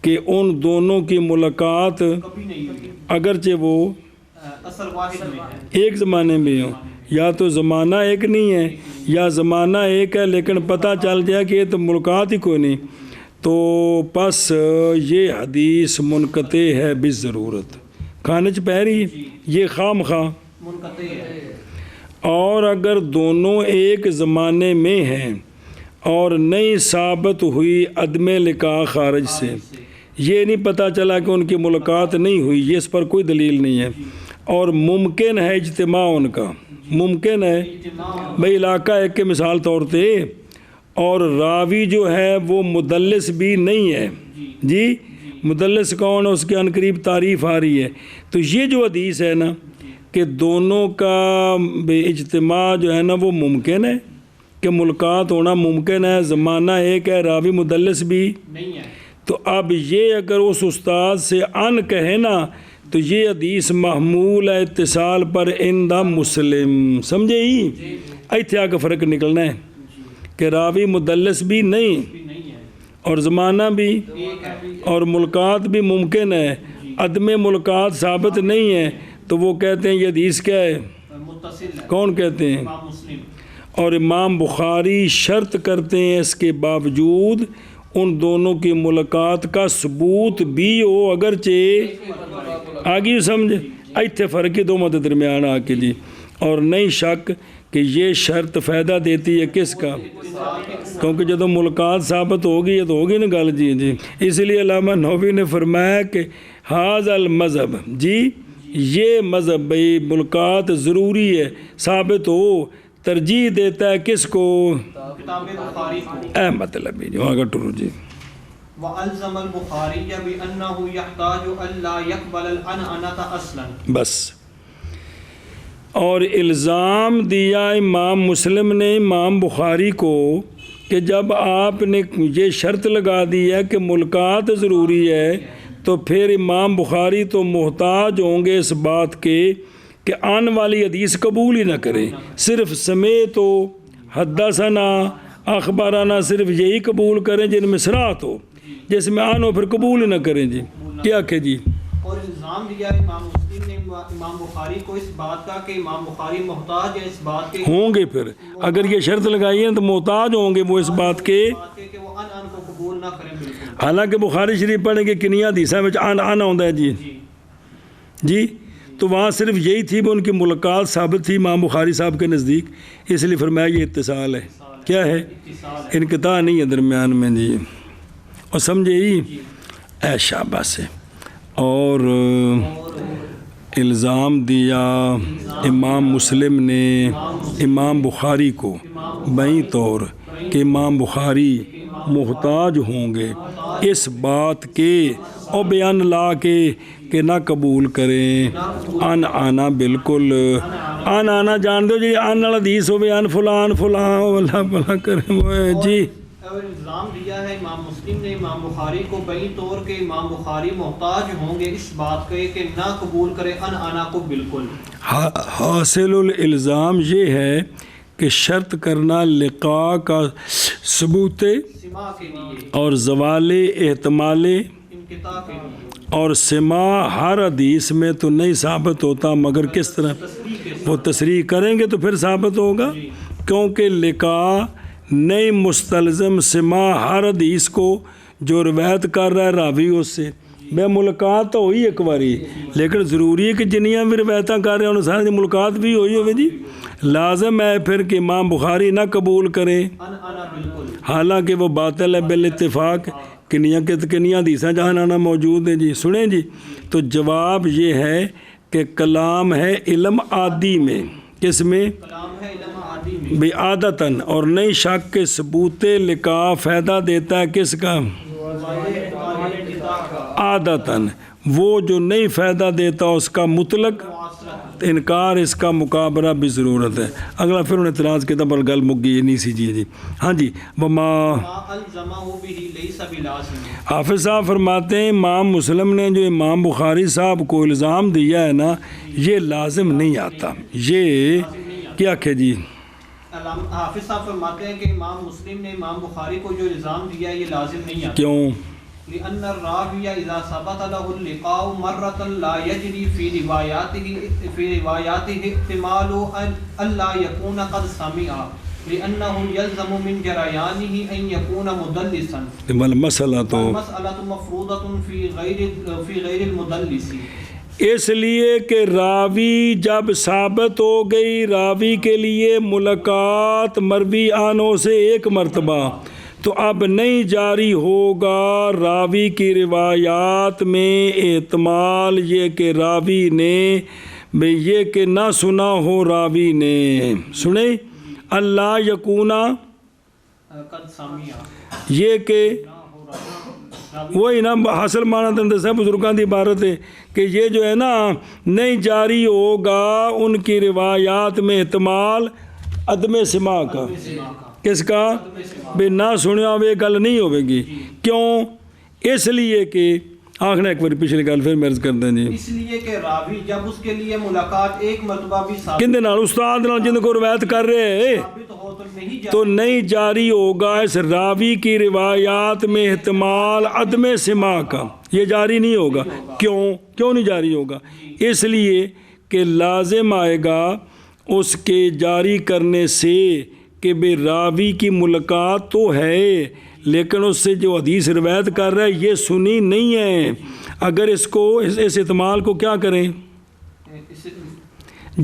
[SPEAKER 1] کہ ان دونوں کی ملاقات اگرچہ وہ ایک زمانے میں ہو، یا تو زمانہ ایک نہیں ہے یا زمانہ ایک ہے لیکن پتہ چل جائے کہ یہ تو ملاقات ہی کوئی نہیں، تو پس یہ حدیث منقطع ہے بالضرورت، کھانچ پہری یہ خام خواہ
[SPEAKER 3] منقطع ہے۔
[SPEAKER 1] اور اگر دونوں ایک زمانے میں ہیں اور نئی ثابت ہوئی عدم لقاء خارج سے، یہ نہیں پتہ چلا کہ ان کی ملاقات نہیں ہوئی، یہ اس پر کوئی دلیل نہیں ہے، اور ممکن ہے اجتماع ان کا، ممکن ہے بھئی علاقہ ایک کے مثال طور پہ، اور راوی جو ہے وہ مدلس بھی نہیں ہے جی، مدلس کون ہے، اس کے عنقریب تعریف آ رہی ہے، تو یہ جو حدیث ہے نا کہ دونوں کا اجتماع جو ہے نا وہ ممکن ہے، کہ ملاقات ہونا ممکن ہے، زمانہ ایک ہے، راوی مدلس بھی
[SPEAKER 3] نہیں ہے،
[SPEAKER 1] تو اب یہ اگر اس استاد سے ان کہے نا تو یہ حدیث محمول ہے اتصال پر عند مسلم، سمجھے ہی ایتھے آگے فرق نکلنا ہے کہ راوی مدلس بھی نہیں اور زمانہ بھی اور ملاقات بھی ممکن ہے، عدم ملاقات ثابت نہیں ہے، تو وہ کہتے ہیں یہ حدیث کیا ہے،
[SPEAKER 3] متصل ہے،
[SPEAKER 1] کون کہتے ہیں،
[SPEAKER 3] امام مسلم۔
[SPEAKER 1] اور امام بخاری شرط کرتے ہیں اس کے باوجود ان دونوں کی ملاقات کا ثبوت بھی ہو اگرچہ آگے سمجھ ایتھے فرق دو مت درمیان آ کے جی، اور نہیں شک کہ یہ شرط فائدہ دیتی ہے کس کا، کیونکہ جب ملاقات ثابت ہوگی یہ تو ہوگی نا گل جی جی، اس لیے علامہ نووی نے فرمایا کہ ھذا المذہب جی، یہ مذہب بھئی ملاقات ضروری ہے ثابت ہو، ترجیح دیتا ہے کس کو،
[SPEAKER 3] کتاب بخاری کو۔
[SPEAKER 1] اے مطلب ہی جو آگے ٹرو جی۔
[SPEAKER 3] وَأَلْزَمَ الْبُخَارِيَّ بِأَنَّهُ يَحْتَاجُ أَلَّا يَقْبَلَ الْأَنْعَنَةَ أَصْلًا،
[SPEAKER 1] بس، اور الزام دیا امام مسلم نے امام بخاری کو کہ جب آپ نے یہ شرط لگا دی ہے کہ ملاقات ضروری ہے تو پھر امام بخاری تو محتاج ہوں گے اس بات کے کہ آن والی حدیث قبول ہی نہ کریں، صرف سمیت ہو حدثنا اخبارانہ صرف یہی قبول کریں جن میں صراحت ہو، جس میں آن ہو پھر قبول ہی نہ کریں جی، کیا کہ جی،
[SPEAKER 3] اور الزام دیا امام مسلم نے امام بخاری کو اس بات کا کہ امام بخاری محتاج ہے اس بات کے
[SPEAKER 1] ہوں گے، پھر اگر یہ شرط لگائی ہے تو محتاج ہوں گے وہ اس بات کے،
[SPEAKER 3] کہ وہ ان کو قبول نہ کریں بالکل۔
[SPEAKER 1] حالانکہ بخاری شریف پڑھیں گے کنیا حدیثاں میں ان ہوتا ہے جی جی، تو وہاں صرف یہی تھی وہ ان کی ملاقات ثابت تھی امام بخاری صاحب کے نزدیک، اس لیے فرمایا یہ اتصال ہے، کیا ہے، انقطاع نہیں ہے درمیان میں جی، اور سمجھے ہی اے شاباش سے۔ اور الزام دیا امام مسلم نے امام بخاری کو بئی طور کہ امام بخاری محتاج ہوں گے اس بات کے اور بیان لا کے کہ نہ قبول کریں ان آنا، بالکل ان آنا جان دو جی، ان والا حدیث ہو ان فلان فلاں اللہ بلا کرے جی،
[SPEAKER 3] اور الزام دیا ہے امام مسلم نے امام بخاری کو بین طور کہ امام بخاری محتاج ہوں گے اس بات کے کہ نہ قبول کرے انا کو بالکل.
[SPEAKER 1] حاصل الالزام یہ ہے کہ شرط کرنا لقاء کا ثبوت
[SPEAKER 3] سما کے لیے
[SPEAKER 1] اور زوال احتمال
[SPEAKER 3] انقطاع کے لیے
[SPEAKER 1] اور سما ہر حدیث میں تو نہیں ثابت ہوتا مگر کس طرح
[SPEAKER 3] تصریح کے
[SPEAKER 1] وہ تصریح کریں گے تو پھر ثابت ہوگا کیونکہ لقاء نہیں مستلزم سما ہر حدیث کو جو روایت کر رہا ہے راوی اس سے بے ملاقات تو ہوئی ایک باری لیکن ضروری ہے کہ جنیاں بھی روایتیں کر رہے ہیں انہوں سارے ملاقات بھی ہوئی ہوگی جی لازم ہے پھر کہ امام بخاری نہ قبول کریں
[SPEAKER 3] انا بالکل
[SPEAKER 1] حالانکہ وہ باطل ہے بالاتفاق کنیاں حدیثیں جہاں آنا موجود ہیں جی سنیں جی تو جواب یہ ہے کہ کلام ہے علم عادی میں کس میں
[SPEAKER 3] کلام ہے علم عادی میں
[SPEAKER 1] بے عادتاً اور نہیں شک کے ثبوت لقاء فائدہ دیتا ہے کس کا عادتاً وہ جو نہیں فائدہ دیتا اس کا مطلق انکار اس کا مقابلہ بھی ضرورت ہے اگلا پھر انہیں اعتراض کیا تھا پر گل مک گئی نہیں سی جی ہاں جی وما حافظ صاحب فرماتے ہیں امام مسلم نے جو امام بخاری صاحب کو الزام دیا ہے نا یہ لازم نہیں آتا یہ کیا کہ جی
[SPEAKER 3] حافظ صاحب فرماتے ہیں کہ امام مسلم نے امام بخاری کو جو الزام دیا یہ لازم نہیں آتا
[SPEAKER 1] کیوں
[SPEAKER 3] لأن الراوی اذا ثبت له اللقاء مرة لا يجري في رواياته احتمال ان لا يكون قد سمع لأنه يلزم من جريانه ان يكون مدلسا
[SPEAKER 1] مسئلہ تو
[SPEAKER 3] مسألة مفروضة في غير المدلس
[SPEAKER 1] اس لیے کہ راوی جب ثابت ہو گئی راوی کے لیے ملاقات مروی آنوں سے ایک مرتبہ تو اب نہیں جاری ہوگا راوی کی روایات میں احتمال یہ کہ راوی نے یہ کہ نہ سنا ہو راوی نے سنے اللہ یکونا یہ کہ وہی نا حاصل مانا تندر صاحب بزرگان دی عبارت ہے کہ یہ جو ہے نا نہیں جاری ہوگا ان کی روایات میں احتمال عدم سماع کا کس کا بے نہ سنیا ہوئے گل نہیں ہوئے گی کیوں اس لیے کہ آخنا ایک بار پچھلے گل پھر مرض کر دیں جی
[SPEAKER 3] اس لیے کہ راوی جب اس کے لیے ملاقات ایک مرتبہ بھی
[SPEAKER 1] کن دے نال استاد نال جن کو روایت کر رہے تو نہیں جاری ہوگا اس راوی کی روایات میں احتمال عدم سماع کا یہ جاری نہیں ہوگا کیوں نہیں جاری ہوگا اس لیے کہ لازم آئے گا اس کے جاری کرنے سے کہ بے راوی کی ملاقات تو ہے لیکن اس سے جو حدیث روایت کر رہا ہے یہ سنی نہیں ہے اگر اس کو اس احتمال کو کیا کریں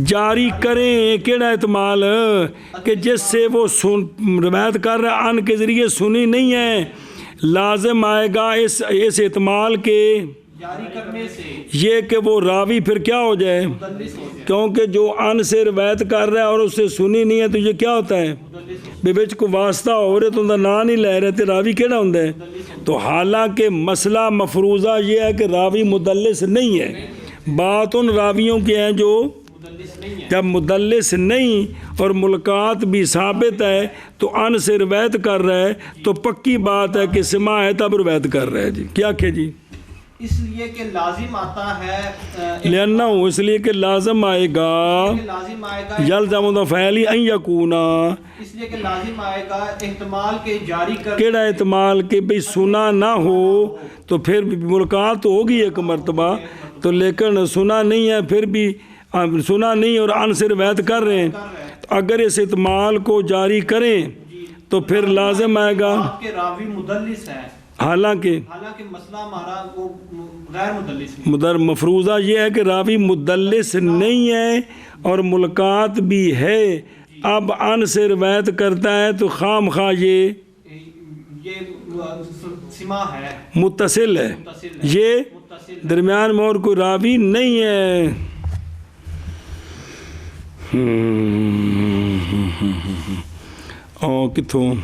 [SPEAKER 1] جاری کریں کیڑا احتمال کہ جس سے وہ روایت کر رہا ہے ان کے ذریعے سنی نہیں ہے لازم آئے گا اس احتمال کے
[SPEAKER 3] جاری کرنے سے
[SPEAKER 1] یہ کہ وہ راوی پھر کیا ہو جائے کیونکہ جو ان سے روایت کر رہا ہے اور اس سے سنی نہیں ہے تو یہ کیا ہوتا ہے بے بچ کو واسطہ ہو رہے تو ان کا نام نہیں لے رہے تھے راوی کیڑا ہوں ہے تو حالانکہ مسئلہ مفروضہ یہ ہے کہ راوی مدلس نہیں ہے بات ان راویوں کی ہیں جو جب مدلس نہیں اور ملاقات بھی ثابت ہے تو ان سے روایت کر رہا ہے تو پکی بات ہے کہ سماع ہے تب روایت کر رہا ہے جی کیا کہ جی
[SPEAKER 3] اس لیے کہ لازم آتا ہے
[SPEAKER 1] لینا ہوں اس لیے کہ لازم آئے گا یلزم دا فعلی ان یکونا
[SPEAKER 3] اس لیے کہ لازم آئے گا احتمال کے جاری کر
[SPEAKER 1] کیڑا احتمال کہ بھئی سنا نہ ہو تو پھر ملاقات تو ہوگی ایک مرتبہ تو لیکن سنا نہیں ہے پھر بھی سنا نہیں اور ان سے روایت کر رہے ہیں اگر اس احتمال کو جاری کریں تو پھر لازم آئے گا
[SPEAKER 3] کہ راوی مدلس ہے
[SPEAKER 1] حالانکہ
[SPEAKER 3] مسئلہ ہمارا وہ غیر مدلس
[SPEAKER 1] مفروضہ یہ ہے کہ راوی مدلس نہیں ہے اور ملاقات بھی ہے اب ان سے روایت کرتا ہے تو خام خواہ یہ
[SPEAKER 3] سما ہے
[SPEAKER 1] متصل ہے یہ درمیان میں اور کوئی راوی نہیں ہے اور کتوں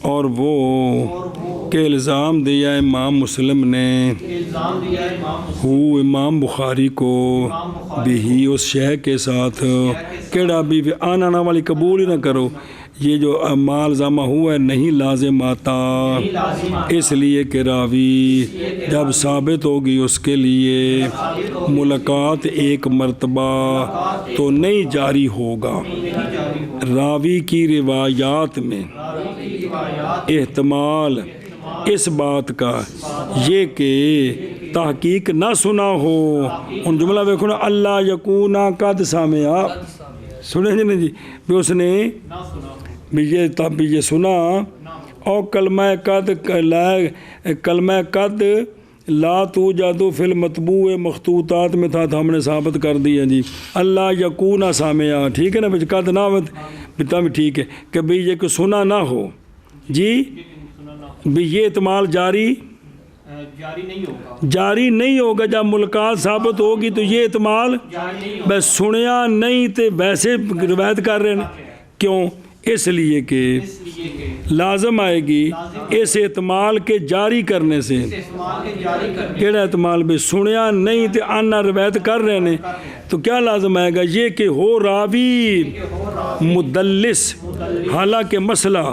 [SPEAKER 1] اور وہ کہ الزام دیا امام مسلم نے
[SPEAKER 3] الزام دیا امام مسلم
[SPEAKER 1] ہو امام بخاری کو بھی اس شے کے ساتھ کیڑا بھی آنا نا والی قبول ہی نہ کرو، یہ جو مال ضامہ ہوا ہے نہیں لازم آتا، اس لیے کہ راوی جب ثابت ہوگی اس کے لیے ملاقات ایک مرتبہ تو نہیں جاری ہوگا۔ راوی کی روایات میں احتمال اس بات کا یہ کہ تحقیق نہ سنا ہو، ان جملہ دیکھو نا، اللہ یکونا قد سامعہ، سنے جی بھی اس نے بھی یہ سنا، اور کلمہ قد لا توجد فی المطبوع مخطوطات میں تھا تو ہم نے ثابت کر دیا جی، اللہ یکونا سامعہ، ٹھیک ہے نا، بھی قد نہ بتا بھی ٹھیک ہے کہ بھی یہ کہ سنا نہ ہو جی، بھی یہ احتمال جاری نہیں ہوگا، جب ملاقات ثابت ہوگی تو یہ احتمال بس سنیا نہیں تے ویسے روایت کر رہے ہیں، کیوں؟ اس لیے کہ لازم آئے گی اس احتمال کے جاری کرنے سے، کیڑا احتمال بھی سنیا نہیں تے آنا روایت کر رہے ہیں، تو کیا لازم آئے گا؟ یہ کہ ہو راوی مدلس، حالانکہ مسئلہ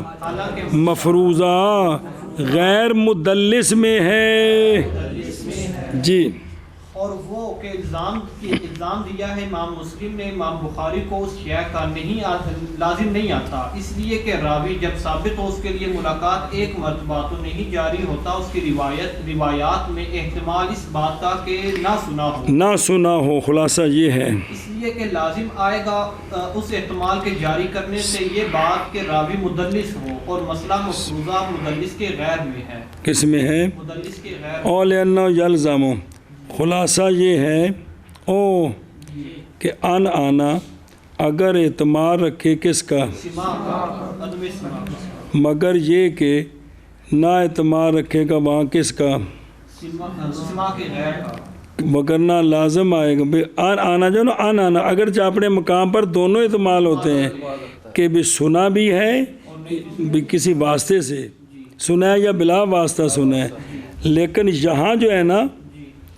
[SPEAKER 1] مفروضہ غیر مدلس میں ہے جی،
[SPEAKER 3] اور وہ کہ الزام دیا ہے امام مسلم نے امام بخاری کو اس شے کا لازم نہیں آتا، اس لیے کہ راوی جب ثابت ہو اس کے لیے ملاقات ایک مرتبہ تو نہیں جاری ہوتا، اس کی روایات میں احتمال اس بات کا کہ نہ سنا ہو، خلاصہ یہ ہے، اس لیے کہ لازم آئے گا اس احتمال کے جاری کرنے سے یہ بات کہ راوی مدلس ہو، اور مسئلہ مفروضہ مدلس کے غیر میں ہے،
[SPEAKER 1] کس میں ہے؟
[SPEAKER 3] مدلس کے غیر،
[SPEAKER 1] اور لأنہ یلزم، خلاصہ یہ ہے کہ آنا اگر اعتماد رکھے کس کا، مگر یہ کہ نہ اعتماد رکھے گا وہاں کس کا، مگر نہ لازم آئے گا آنا جو نا آنا اگرچہ اپنے مقام پر دونوں اعتماد ہوتے ہیں کہ بھی سنا بھی ہے بھی کسی واسطے سے سنا ہے یا بلا واسطہ سنا ہے، لیکن یہاں جو ہے نا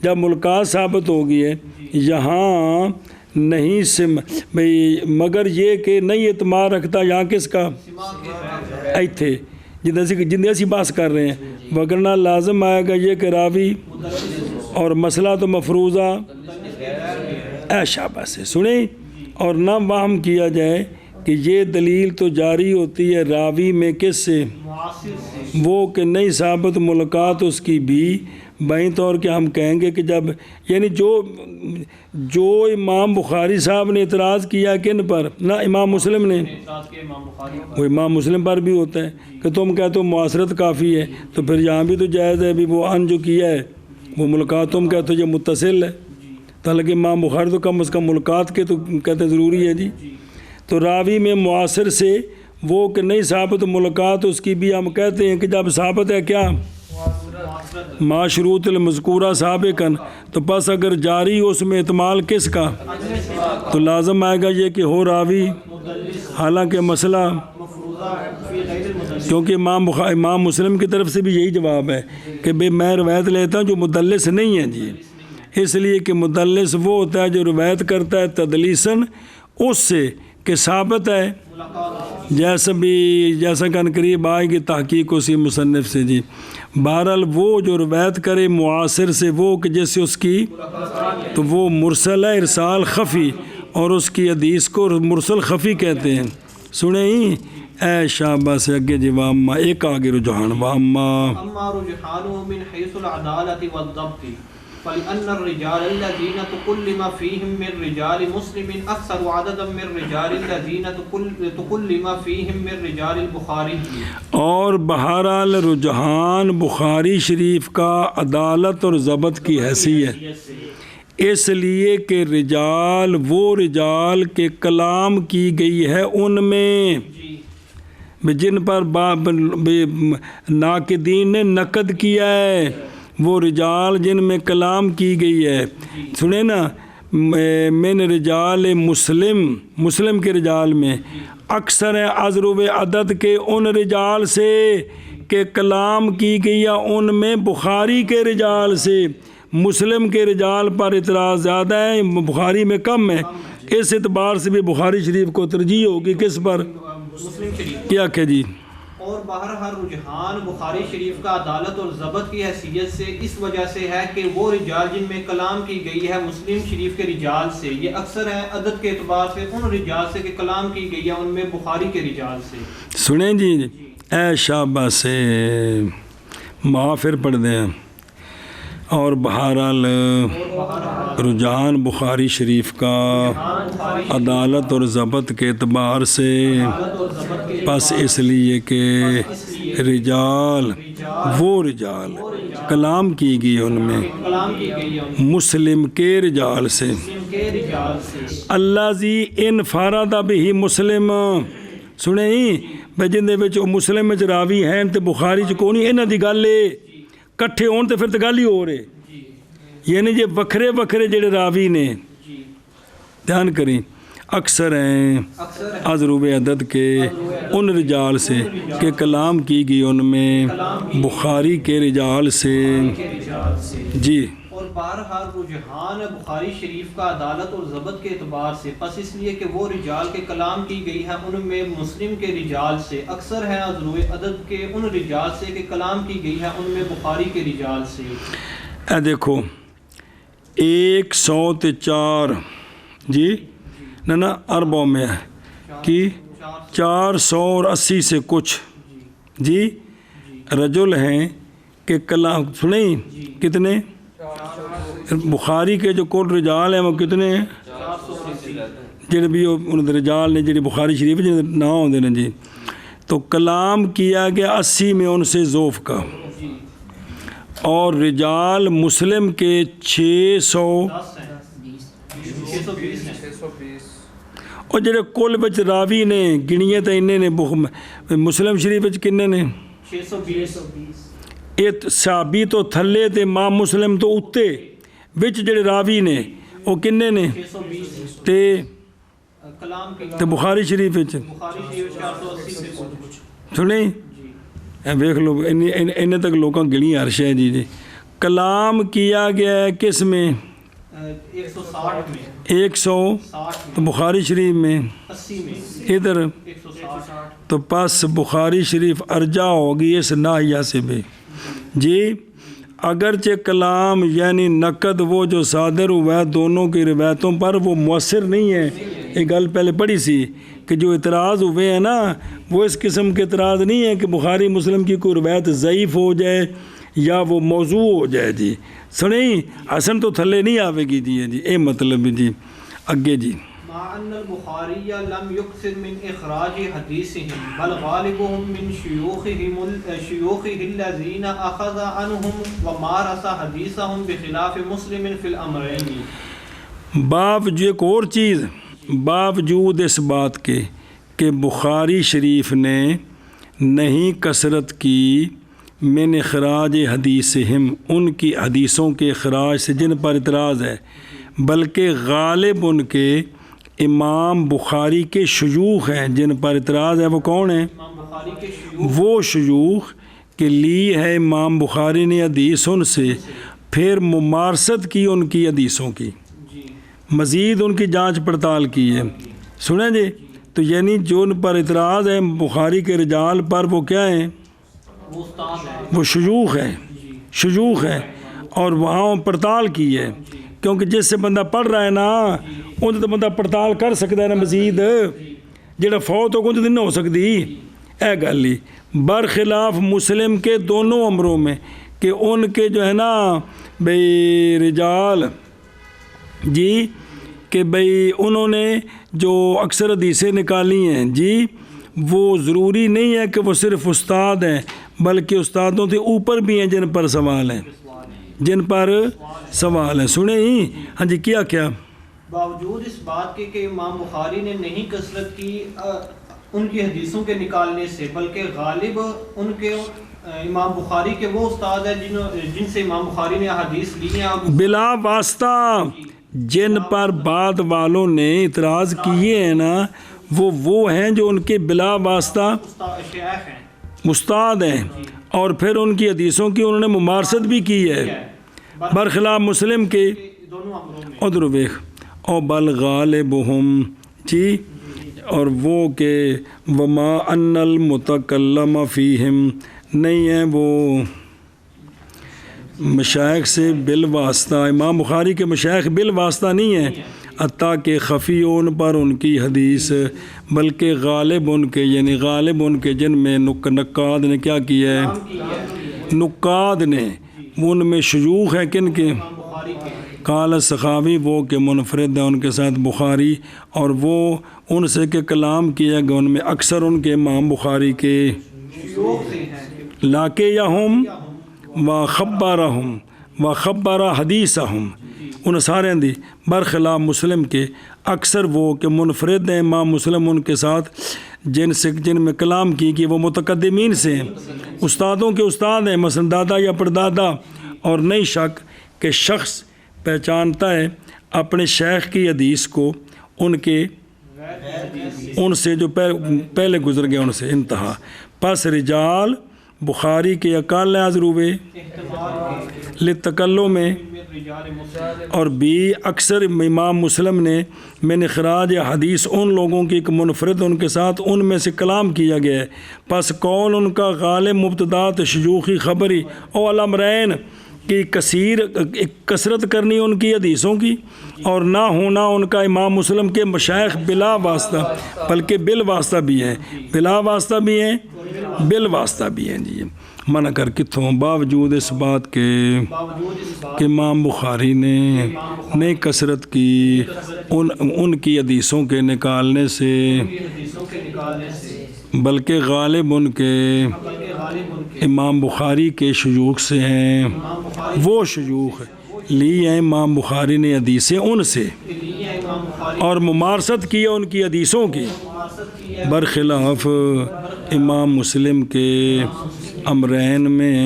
[SPEAKER 1] جب ملاقات ثابت ہوگی ہے یہاں نہیں مگر یہ کہ نہیں اعتماد رکھتا یہاں کس کا، ایتھے جندے اسی بات کر رہے ہیں، وگرنہ لازم آئے گا یہ کہ راوی اور مسئلہ تو مفروضہ شابہ سے سنیں، اور نہ وہم کیا جائے کہ یہ دلیل تو جاری ہوتی ہے راوی میں کس سے، وہ کہ نہیں ثابت ملاقات اس کی بھی، بائیں طور کہ ہم کہیں گے کہ جب یعنی جو امام بخاری صاحب نے اعتراض کیا کن پر، نہ امام مسلم نے، وہ امام مسلم پر بھی ہوتا ہے کہ تم کہتے ہو معاصرت کافی ہے، تو پھر یہاں بھی تو جائز ہے بھی وہ جو کیا ہے وہ ملاقات تم کہتے ہو یہ متصل ہے، تو حالانکہ امام بخاری تو کم از کم ملاقات کے تو کہتے ضروری ہے جی، تو راوی میں معاصر سے وہ کہ نہیں ثابت ملاقات اس کی بھی ہم کہتے ہیں کہ جب ثابت ہے کیا معشروط المذکورہ سابقاً، تو پس اگر جاری اس میں احتمال کس کا، تو لازم آئے گا یہ کہ ہو راوی، حالانکہ مسئلہ کیونکہ امام مسلم کی طرف سے بھی یہی جواب ہے کہ بے میں روایت لیتا ہوں جو مدلس نہیں ہے جی، اس لیے کہ مدلس وہ ہوتا ہے جو روایت کرتا ہے تدلیساً اس سے کہ ثابت ہے، جیسا کہ قریب آئے گی تحقیق اسی مصنف سے جی، بہرحال وہ جو روایت کرے معاصر سے وہ کہ جیسے اس کی تو وہ مرسل ہے، ارسال خفی، اور اس کی حدیث کو مرسل خفی کہتے ہیں، سنیں ہی اے شابہ سے اگے جی، واما ایک آگے رجحان، واما
[SPEAKER 3] اما رجحانه من حيث العدالة والضبط فلأن الرجال الذين تكلم فيهم من رجال مسلم أكثر عددا من رجال الذين تكلم فيهم من رجال البخاري،
[SPEAKER 1] اور بہرحال رجحان بخاری شریف کا عدالت اور ضبط کی حیثیت اس لیے کہ رجال وہ رجال کے کلام کی گئی ہے ان میں جن پر ناقدین نے نقد کیا ہے، وہ رجال جن میں کلام کی گئی ہے، سنیں نا، من رجال مسلم کے رجال میں اکثر ہے ازرو عدد کے ان رجال سے کہ کلام کی گئی ہے ان میں بخاری کے رجال سے، مسلم کے رجال پر اعتراض زیادہ ہے، بخاری میں کم ہے، اس اعتبار سے بھی بخاری شریف کو ترجیح ہوگی کس پر؟
[SPEAKER 3] مسلم شریف۔
[SPEAKER 1] کیا کہ جی
[SPEAKER 3] اور بہرحال رجحان بخاری شریف کا عدالت اور ضبط کی حیثیت سے اس وجہ سے ہے کہ وہ رجال جن میں کلام کی گئی ہے مسلم شریف کے رجال سے، یہ اکثر ہے عدد کے اعتبار سے ان رجال سے کہ کلام کی گئی ہے ان میں بخاری کے رجال سے۔
[SPEAKER 1] سنیں جی، اے شابہ سے معافر پڑھ دیں۔ اور بہرحال رجحان بخاری شریف کا عدالت اور ضبط کے اعتبار سے، پس اس لیے کہ رجال وہ رجال کلام کی گئی ان میں مسلم کے رجال سے، الذی انفرد بہ مسلم، سنیں بھائی جن دے وچ مسلم وچ راوی ہیں تے بخاری چ کوئی نہیں، انہاں دی گل ہے کٹھے ہون تے پھر تے گل ہی ہو رہے، یعنی یہ وکھرے وکھرے جڑے راوی نے، دھیان کریں، اکثر ہیں اضروب عدد کے ان رجال سے کہ کلام کی گئی ان میں بخاری کے رجال سے۔ جی
[SPEAKER 3] اور بہرحال رجحان بخاری شریف کا عدالت اور ضبط کے اعتبار سے، پس اس لیے کہ وہ رجال کے کلام کی گئی ہے ان میں مسلم کے رجال سے، اکثر ہے اضروب عدد کے ان رجال سے کہ کلام کی گئی ہے ان میں بخاری کے رجال سے۔
[SPEAKER 1] اے دیکھو 104 جی نا اربوں میں ہے کہ 480 سے کچھ جی رجل ہیں کہ کلام، سنیں کتنے بخاری کے جو کل رجال ہیں وہ کتنے ہیں؟ جڑے بھی ان رجال نے جڑی بخاری شریف جن نہ ہوندے نے جی، تو کلام کیا گیا 80 میں ان سے ذوف کا، اور رجال مسلم کے 620 اور جڑے کل بچ راوی نے گنیے تو انہیں نے، مسلم شریف بچ کنے نے
[SPEAKER 3] 620،
[SPEAKER 1] ایک صحابی تو تھلے تے امام مسلم تو اتے، بچ جڑے راوی نے وہ کنے نے
[SPEAKER 3] 620
[SPEAKER 1] تے
[SPEAKER 3] کلام کی
[SPEAKER 1] بخاری شریف بچ
[SPEAKER 3] بخاری شریف 480 سے کچھ۔
[SPEAKER 1] سنیں اے دیکھ لو انہیں تک لوگوں گنی عرش ہے جی۔ کلام کیا گیا ہے کس میں؟
[SPEAKER 3] 160 میں،
[SPEAKER 1] 160 تو بخاری شریف میں
[SPEAKER 3] 80 میں،
[SPEAKER 1] ادھر
[SPEAKER 3] 160
[SPEAKER 1] تو پس بخاری شریف ارجا ہوگی اس ناحیہ سے بھی جی، اگرچہ کلام یعنی نقد وہ جو صادر ہوا ہے دونوں کی روایتوں پر وہ مؤثر نہیں ہے، ایک گل پہلے پڑھی سی کہ جو اعتراض ہوئے ہیں نا وہ اس قسم کے اعتراض نہیں ہے کہ بخاری مسلم کی کوئی روایت ضعیف ہو جائے یا وہ موضوع ہو جائے جی، سنیں حسن تو تھلے نہیں آوے گی جی، اے مطلب جی اگے جی۔
[SPEAKER 3] مع ان البخاری لم يكثر من اخراج حدیثهم بل غالبهم من شيوخه الذين اخذ عنهم ومارس حدیثهم بخلاف مسلم في الامرين۔
[SPEAKER 1] باوجود ایک اور چیز، باوجود اس بات کے کہ بخاری شریف نے نہیں کثرت کی من اخراج حدیثہم، ان کی حدیثوں کے اخراج سے جن پر اعتراض ہے، بلکہ غالب ان کے امام بخاری کے شیوخ ہیں جن پر اعتراض ہے، وہ کون ہیں؟
[SPEAKER 3] امام بخاری کے شیوخ،
[SPEAKER 1] وہ شیوخ کہ لی ہے امام بخاری نے حدیث ان سے، پھر ممارست کی ان کی حدیثوں کی، مزید ان کی جانچ پڑتال کی ہے، سنیں جی، تو یعنی جو ان پر اعتراض ہے بخاری کے رجال پر وہ کیا ہیں؟
[SPEAKER 3] وہ استاد ہے،
[SPEAKER 1] وہ شیوخ ہیں، شیوخ ہیں، اور وہاں پڑتال کی ہے، کیونکہ جس سے بندہ پڑھ رہا ہے نا ان تو بندہ پڑتال کر سکتا ہے نا، مزید جڑا فوت ہو گئی نہیں ہو سکتی، اے گل ہی برخلاف مسلم کے دونوں امروں میں کہ ان کے جو ہے نا بھئی رجال جی، کہ بھئی انہوں نے جو اکثر حدیثیں نکالی ہیں جی، وہ ضروری نہیں ہے کہ وہ صرف استاد ہیں، بلکہ استادوں سے اوپر بھی ہیں جن پر سوال ہیں، جن پر سوال ہیں، سنیں ہی ہاں جی کیا
[SPEAKER 3] باوجود اس بات کے کہ امام بخاری نے نہیں کثرت کی ان کی حدیثوں کے نکالنے سے، بلکہ غالب ان کے امام بخاری کے وہ استاد ہیں جن سے امام بخاری نے حدیث لی ہیں،
[SPEAKER 1] بلا واسطہ جن پر بعد والوں نے اعتراض کیے ہیں نا وہ ہیں جو ان کے بلا واسطہ
[SPEAKER 3] شیخ ہیں،
[SPEAKER 1] استاد ہیں اور پھر ان کی حدیثوں کی انہوں نے ممارست بھی کی ہے برخلاف مسلم کے
[SPEAKER 3] دونوں امروں میں
[SPEAKER 1] ادھر ویخ او بل غالبہم جی اور وہ کہ وما ان المتکلم فیہم نہیں ہیں وہ مشائخ سے بالواسطہ، امام بخاری کے مشائخ بالواسطہ نہیں ہیں حتیٰ کہ خفی ان پر ان کی حدیث، بلکہ غالب ان کے یعنی غالب ان کے جن میں نقاد نے کیا کیا ہے، نقاد نے ان میں شیوخ ہے کن کے، قال سخاوی وہ کہ منفرد ہے ان کے ساتھ بخاری، اور وہ ان سے کہ کلام کیا گیا ان میں اکثر ان کے امام بخاری کے لاکے یا ہم و خبرہم و خبر حدیثہم ان سارے دی برخلاف مسلم کے اکثر وہ کہ منفرد ہیں امام مسلم ان کے ساتھ جن میں کلام کی کہ وہ متقدمین سے ہیں، استادوں کے استاد ہیں مثلا دادا یا پردادا، اور نہیں شک کہ شخص پہچانتا ہے اپنے شیخ کی حدیث کو ان سے جو پہلے گزر گئے ان سے انتہا، پس رجال بخاری کے اقل ازروے لتکلو میں اور بھی اکثر امام مسلم نے من اخراج حدیث ان لوگوں کی ایک منفرد ان کے ساتھ ان میں سے کلام کیا گیا ہے، پس قول ان کا غالب مبتدات شیوخی خبری او الامرین کی کثرت کرنی ان کی حدیثوں کی اور نہ ہونا ان کا امام مسلم کے مشائخ بلا واسطہ بلکہ بالواسطہ بھی ہیں، بلا واسطہ بھی ہیں بال واسطہ بھی ہیں جی منع کر کتوں باوجود اس بات کے کہ امام بخاری نے نہیں کثرت کی ان کی حدیثوں کے نکالنے سے بلکہ غالب ان کے امام بخاری کے شیوخ سے ہیں، وہ شیوخ لی ہیں امام بخاری نے حدیثیں ان سے اور ممارست کی ان کی حدیثوں کی برخلاف امام مسلم کے امرین میں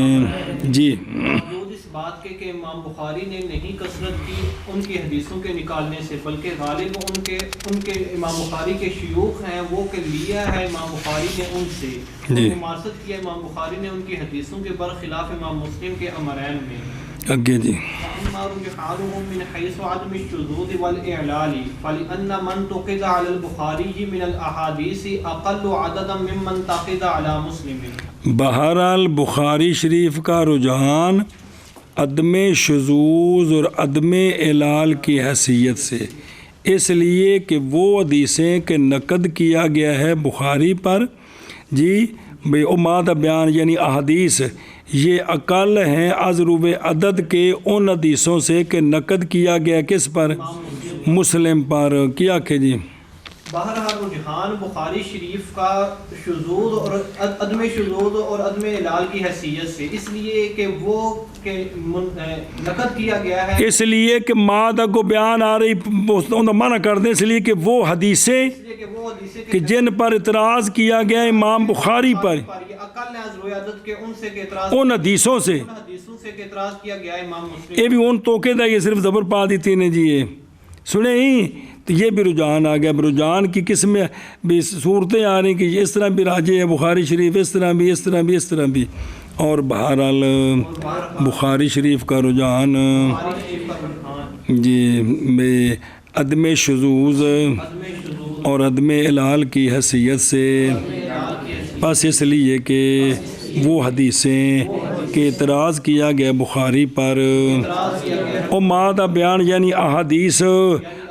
[SPEAKER 1] جی
[SPEAKER 3] اس بات کے کہ امام بخاری نے نہیں کثرت کی ان کی حدیثوں کے نکالنے سے بلکہ غالب ان کے امام بخاری کے شیوخ ہیں وہ کہ لیا ہے امام بخاری نے ان سے ممارست کیا امام بخاری نے ان کی حدیثوں کے برخلاف امام مسلم کے امرین میں
[SPEAKER 1] اگے جی
[SPEAKER 3] رجحانهم من حيث عدم الشذوذ والإعلال فلأن من تقد على البخاري من الأحاديث أقل عددا ممن تقد على مسلم۔
[SPEAKER 1] بہرحال بخاری شریف کا رجحان عدم شذوذ اور عدم اعلال کی حیثیت سے اس لیے کہ وہ حدیثیں کہ نقد کیا گیا ہے بخاری پر جی بے اماد بیان یعنی احادیث یہ اقل ہیں ازروب عدد کے ان حدیثوں سے کہ نقد کیا گیا کس پر، مسلم پر کیا کہ جی
[SPEAKER 3] بہرحال رجحان بخاری شریف کا شذوذ اور عدم شذوذ اور عدم اعلال کی حیثیت سے اس لیے کہ وہ کہ نقد کیا گیا ہے،
[SPEAKER 1] اس لیے کہ مادہ کو بیان آ رہی منع کر دیں، اس لیے کہ وہ حدیثیں کہ جن پر اعتراض کیا گیا امام بخاری پر ان حدیثوں سے
[SPEAKER 3] اعتراض کیا گیا امام مسلم،
[SPEAKER 1] یہ بھی ان توقع دا یہ صرف زبر پا دیتی نے جی یہ سنیں ہی تو یہ بھی رجحان آ گیا، رجحان کی قسمیں بھی صورتیں آ رہی کہ اس طرح بھی راجع ہے بخاری شریف، اس طرح بھی اس طرح بھی اس طرح بھی، اور بہرحال بخاری شریف کا رجحان جی بے عدم شذوذ اور عدم اعلال کی حیثیت سے، بس اس لیے کہ وہ حدیثیں کہ اعتراض کیا گیا بخاری پر اور مادہ بیان یعنی احادیث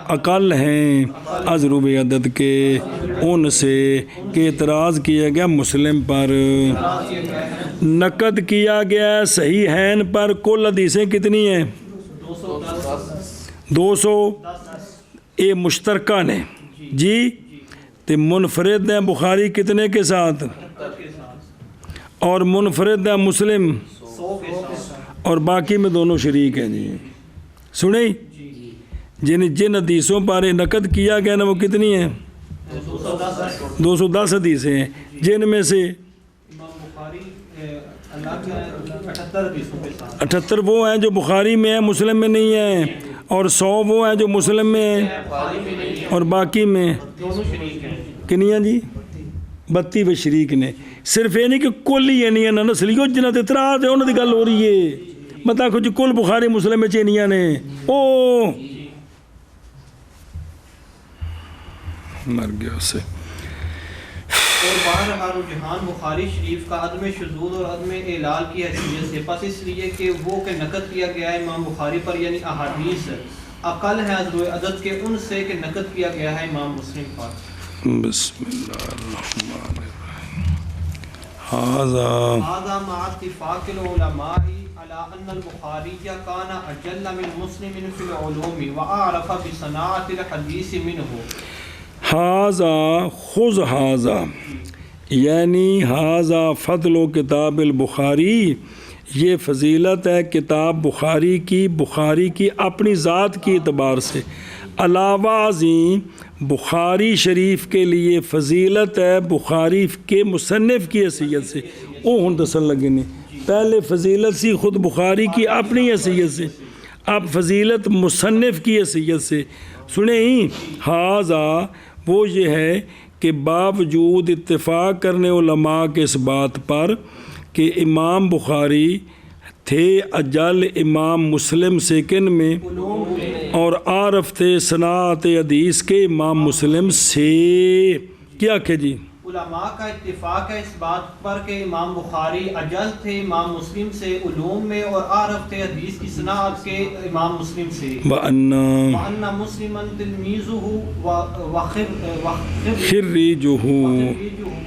[SPEAKER 1] اقل ہیں ازروب عدد کے ان سے کہ اعتراض کیا گیا مسلم پر، نقد کیا گیا صحیح ہیں پر کل حدیثیں کتنی ہیں 200 اے مشترکہ نے جی تے منفرد ہیں بخاری کتنے کے ساتھ اور منفرد ہے مسلم اور باقی میں دونوں شریک ہیں جی سنیں جن حدیثوں پر نقد کیا گیا نا وہ کتنی ہیں 210 حدیثیں ہیں جن میں سے 78 وہ ہیں جو بخاری میں ہیں مسلم میں نہیں ہیں اور 100 وہ ہیں جو مسلم میں ہیں اور باقی میں کنی ہیں جی 32 ਵਿੱਚ ਸ਼ਰੀਕ ਨੇ। ਸਿਰਫ ਇਹ ਨਹੀਂ ਕਿ ਕੁੱਲ ਹੀ ਇੰਨੀਆਂ ਨਾ ਨਸਲੀਓ ਜਿਨ੍ਹਾਂ ਤੇ ਇਤਰਾਜ਼ ਹੈ ਉਹਨਾਂ ਦੀ ਗੱਲ ਹੋ ਰਹੀ ਹੈ। ਮਤਾ ਕੁਝ ਕੁੱਲ ਬੁਖਾਰੀ ਮੁਸਲਿਮ ਵਿੱਚ ਇੰਨੀਆਂ ਨੇ ਉਹ مر گیا اسے۔
[SPEAKER 3] اور بہرحال رجحان بخاری شریف کا عدم شذوذ اور عدم اعلال کی حیثیت سے، پس اس لیے کہ وہ کہ نقد کیا گیا ہے امام بخاری پر یعنی احادیث اقل ہے عدد عدد کے ان سے کہ نقد کیا گیا ہے امام مسلم پر۔
[SPEAKER 1] بسم اللہ الرحمن الرحیم۔ ھذا
[SPEAKER 3] مع اتفاق العلماء على ان البخاری كان اجل من مسلم في العلوم واعرف بصناعة الحديث منه۔
[SPEAKER 1] ھذا خذ ھذا یعنی ھذا فضل و کتاب البخاری، یہ فضیلت ہے کتاب بخاری کی اپنی ذات کی اعتبار سے، علاوہ ازیں بخاری شریف کے لیے فضیلت ہے بخاری کے مصنف کی حیثیت سے۔ وہ ہن دسن لگے نے پہلے فضیلت سی خود بخاری کی اپنی حیثیت سے، اب فضیلت مصنف کی حیثیت سے۔ سنیں ھذا وہ یہ ہے کہ باوجود اتفاق کرنے علماء کے اس بات پر کہ امام بخاری تھے اجل امام مسلم سے کن میں، اور عارف تھے صناعت حدیث کے امام مسلم سے۔ کیا کہ جی
[SPEAKER 3] علماء کا اتفاق ہے اس بات پر کہ امام بخاری اجل تھے امام مسلم سے علوم میں، اور عارف تھے حدیث کی صناعت کے امام مسلم سے۔ وَأَنَّ مُسْلِمًا تِلْمِيذُهُ
[SPEAKER 1] خِرِّيجُهُ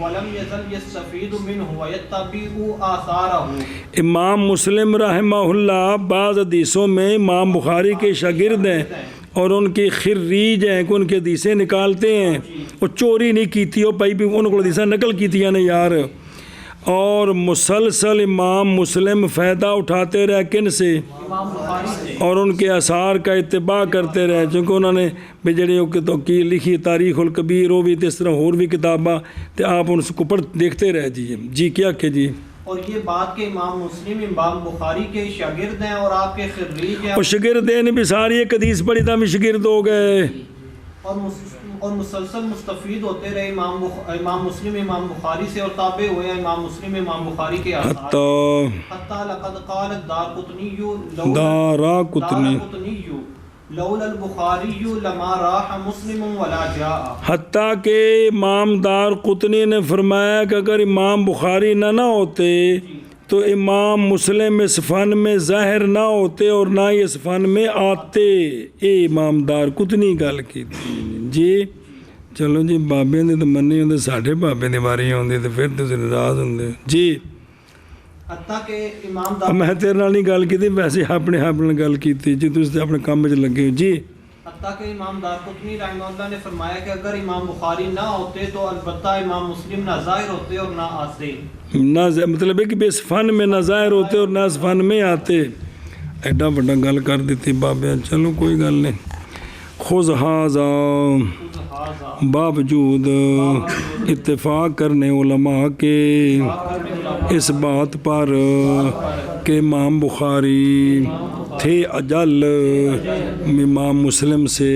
[SPEAKER 3] وَلَمْ يَزَلْ يَسْتَفِيدُ مِنْهُ وَيَتَّبِعُ آثَارَهُ۔
[SPEAKER 1] امام مسلم رحمہ اللہ بعض حدیثوں میں امام بخاری کے شاگرد ہیں اور ان کی خریج ہیں کہ ان کے حدیثیں نکالتے ہیں، وہ چوری نہیں کیتی ہو پائی بھی ان کو حدیثیں نقل کیتی ہیں یار، اور مسلسل امام مسلم فائدہ اٹھاتے رہے کن سے، اور ان کے آثار کا اتباع کرتے رہے، چونکہ انہوں نے بھی جڑی لکھی تاریخ الکبیر وہ بھی اس طرح اور بھی کتاباں تو آپ ان کو پڑھ دیکھتے رہ جی کیا کہ جی۔
[SPEAKER 3] اور یہ بات کہ امام مسلم امام بخاری کے شاگرد ہیں اور آپ کے خریج ہیں،
[SPEAKER 1] اور شاگرد ہیں بھی ساری ایک حدیث پڑھی تھا بھی شاگرد ہو گئے،
[SPEAKER 3] اور مسلسل مستفید ہوتے رہے امام مسلم امام بخاری سے، اور تابع ہوئے امام مسلم امام بخاری کے آثار، حتی لقد قال الدارقطنی لولا البخاری لما راح مسلم ولا جاء۔
[SPEAKER 1] حتیٰ کہ امام دارقطنی نے فرمایا کہ اگر امام بخاری نہ ہوتے تو امام مسلم اس فن میں ظاہر نہ ہوتے اور نہ ہی اس فن میں آتے۔ اے امام دارقطنی گل کی جی۔ چلو جی بابے نے تو منی ہوندے، ساڈے بابے دی واری ہوندی تو پھر تسی ناراض ہوندے جی۔
[SPEAKER 3] حتیٰ کہ امام
[SPEAKER 1] میں تیرے نال نہیں گل کیتی، ویسے اپنے آپ نال گل کیتی جی، تسی اپنے کام وچ لگے ہو جی۔
[SPEAKER 3] حتیٰ کہ امام دارقطنی رحمہ اللہ نے فرمایا کہ اگر امام بخاری نہ ہوتے تو البتہ امام مسلم نہ ظاہر ہوتے اور نہ آتے،
[SPEAKER 1] نہ مطلب ہے کہ اس فن میں نہ ظاہر ہوتے اور نہ اس فن میں آتے۔ ایڈا بڑا گل کر دیتی بابے، چلو کوئی گل نہیں۔ خذ ھذا باوجود اتفاق کرنے علماء کے اس بات پر کہ امام بخاری تھے اجل امام مسلم سے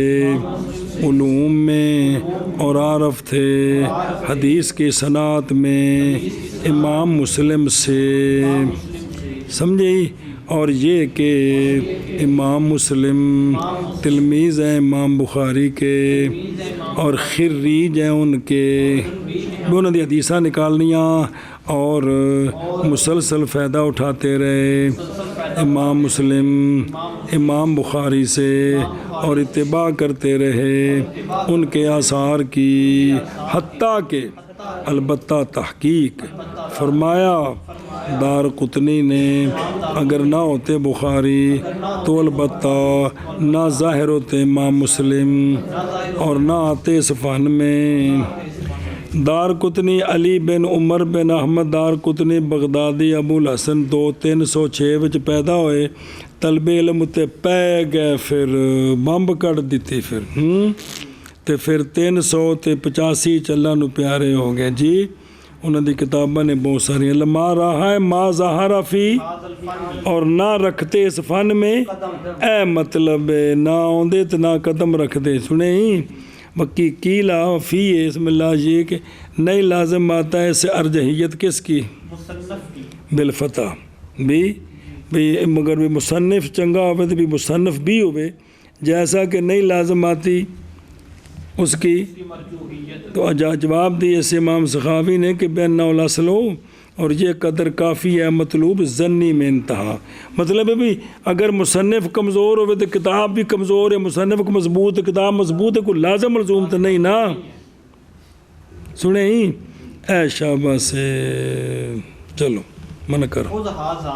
[SPEAKER 1] علوم میں، اور عارف تھے حدیث کی صنعت میں امام مسلم سے، سمجھے، اور یہ کہ امام مسلم تلمیذ ہیں امام بخاری کے اور خریج ہیں ان کے، انہوں نے حدیثاں نکالنیاں اور مسلسل فائدہ اٹھاتے رہے امام مسلم امام بخاری سے اور اتباع کرتے رہے ان کے آثار کی، حتیٰ کہ البتہ تحقیق فرمایا دارقطنی نے اگر نہ ہوتے بخاری تو البتہ نہ ظاہر ہوتے امام مسلم اور نہ آتے اس فن میں۔ دارقطنی علی بن عمر بن احمد دارقطنی بغدادی ابو الحسن 2306 وچ پیدا ہوئے، طلب علم تے پے گئے، پھر بمب کٹ دیتی، پھر 385 چلہ نو پیارے ہو گئے جی۔ انہوں دی کتاباں نے بہت ساری، لما رہا ہے ما ظاہر فی، اور نہ رکھتے اس فن میں، اے مطلب نہ آندے تو نہ قدم رکھتے، سنیں بکی کیلا فی ہے اس میں لا یہ کہ نہیں لازم آتا ہے اس سے ارجحیت کس کی
[SPEAKER 3] مصنف کی
[SPEAKER 1] بالفتح بھی مگر بھی مصنف چنگا ہوئے تو بھی مصنف بھی ہوئے جیسا کہ نہیں لازم آتی اس کی
[SPEAKER 3] مرجوحیت
[SPEAKER 1] تو جواب دی اس امام سخاوی نے کہ بین الاصل ہو اور یہ قدر کافی ہے مطلوب ضنی میں انتہا مطلب ہے بھی اگر مصنف کمزور ہوئے تو کتاب بھی کمزور ہے مصنف کو مضبوط کتاب مضبوط ہے کوئی لازم ملزوم تو نہیں نا سنیں ہی اے شابہ سے چلو من کر
[SPEAKER 3] خود حاضہ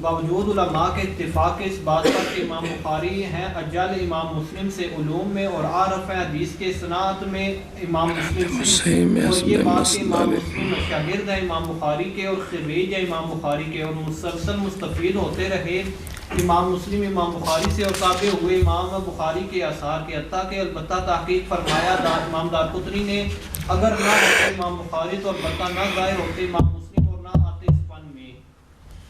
[SPEAKER 3] باوجود علماء کے اتفاق اس بات پر کہ امام بخاری ہیں اجل امام مسلم سے علوم میں اور عارف حدیث کے صنعت میں امام مسلم سے اور یہ بات کہ امام مسلم شاگرد ہے امام بخاری کے اور خریج ہے امام بخاری کے اور مسلسل مستفید ہوتے رہے امام مسلم امام بخاری سے اور تابع ہوئے امام بخاری کے آثار کے حتیٰ کہ البتہ تحقیق فرمایا امام دارقطنی نے اگر نہ ہوتے امام بخاری تو البتہ نہ ظاہر ہوتے امام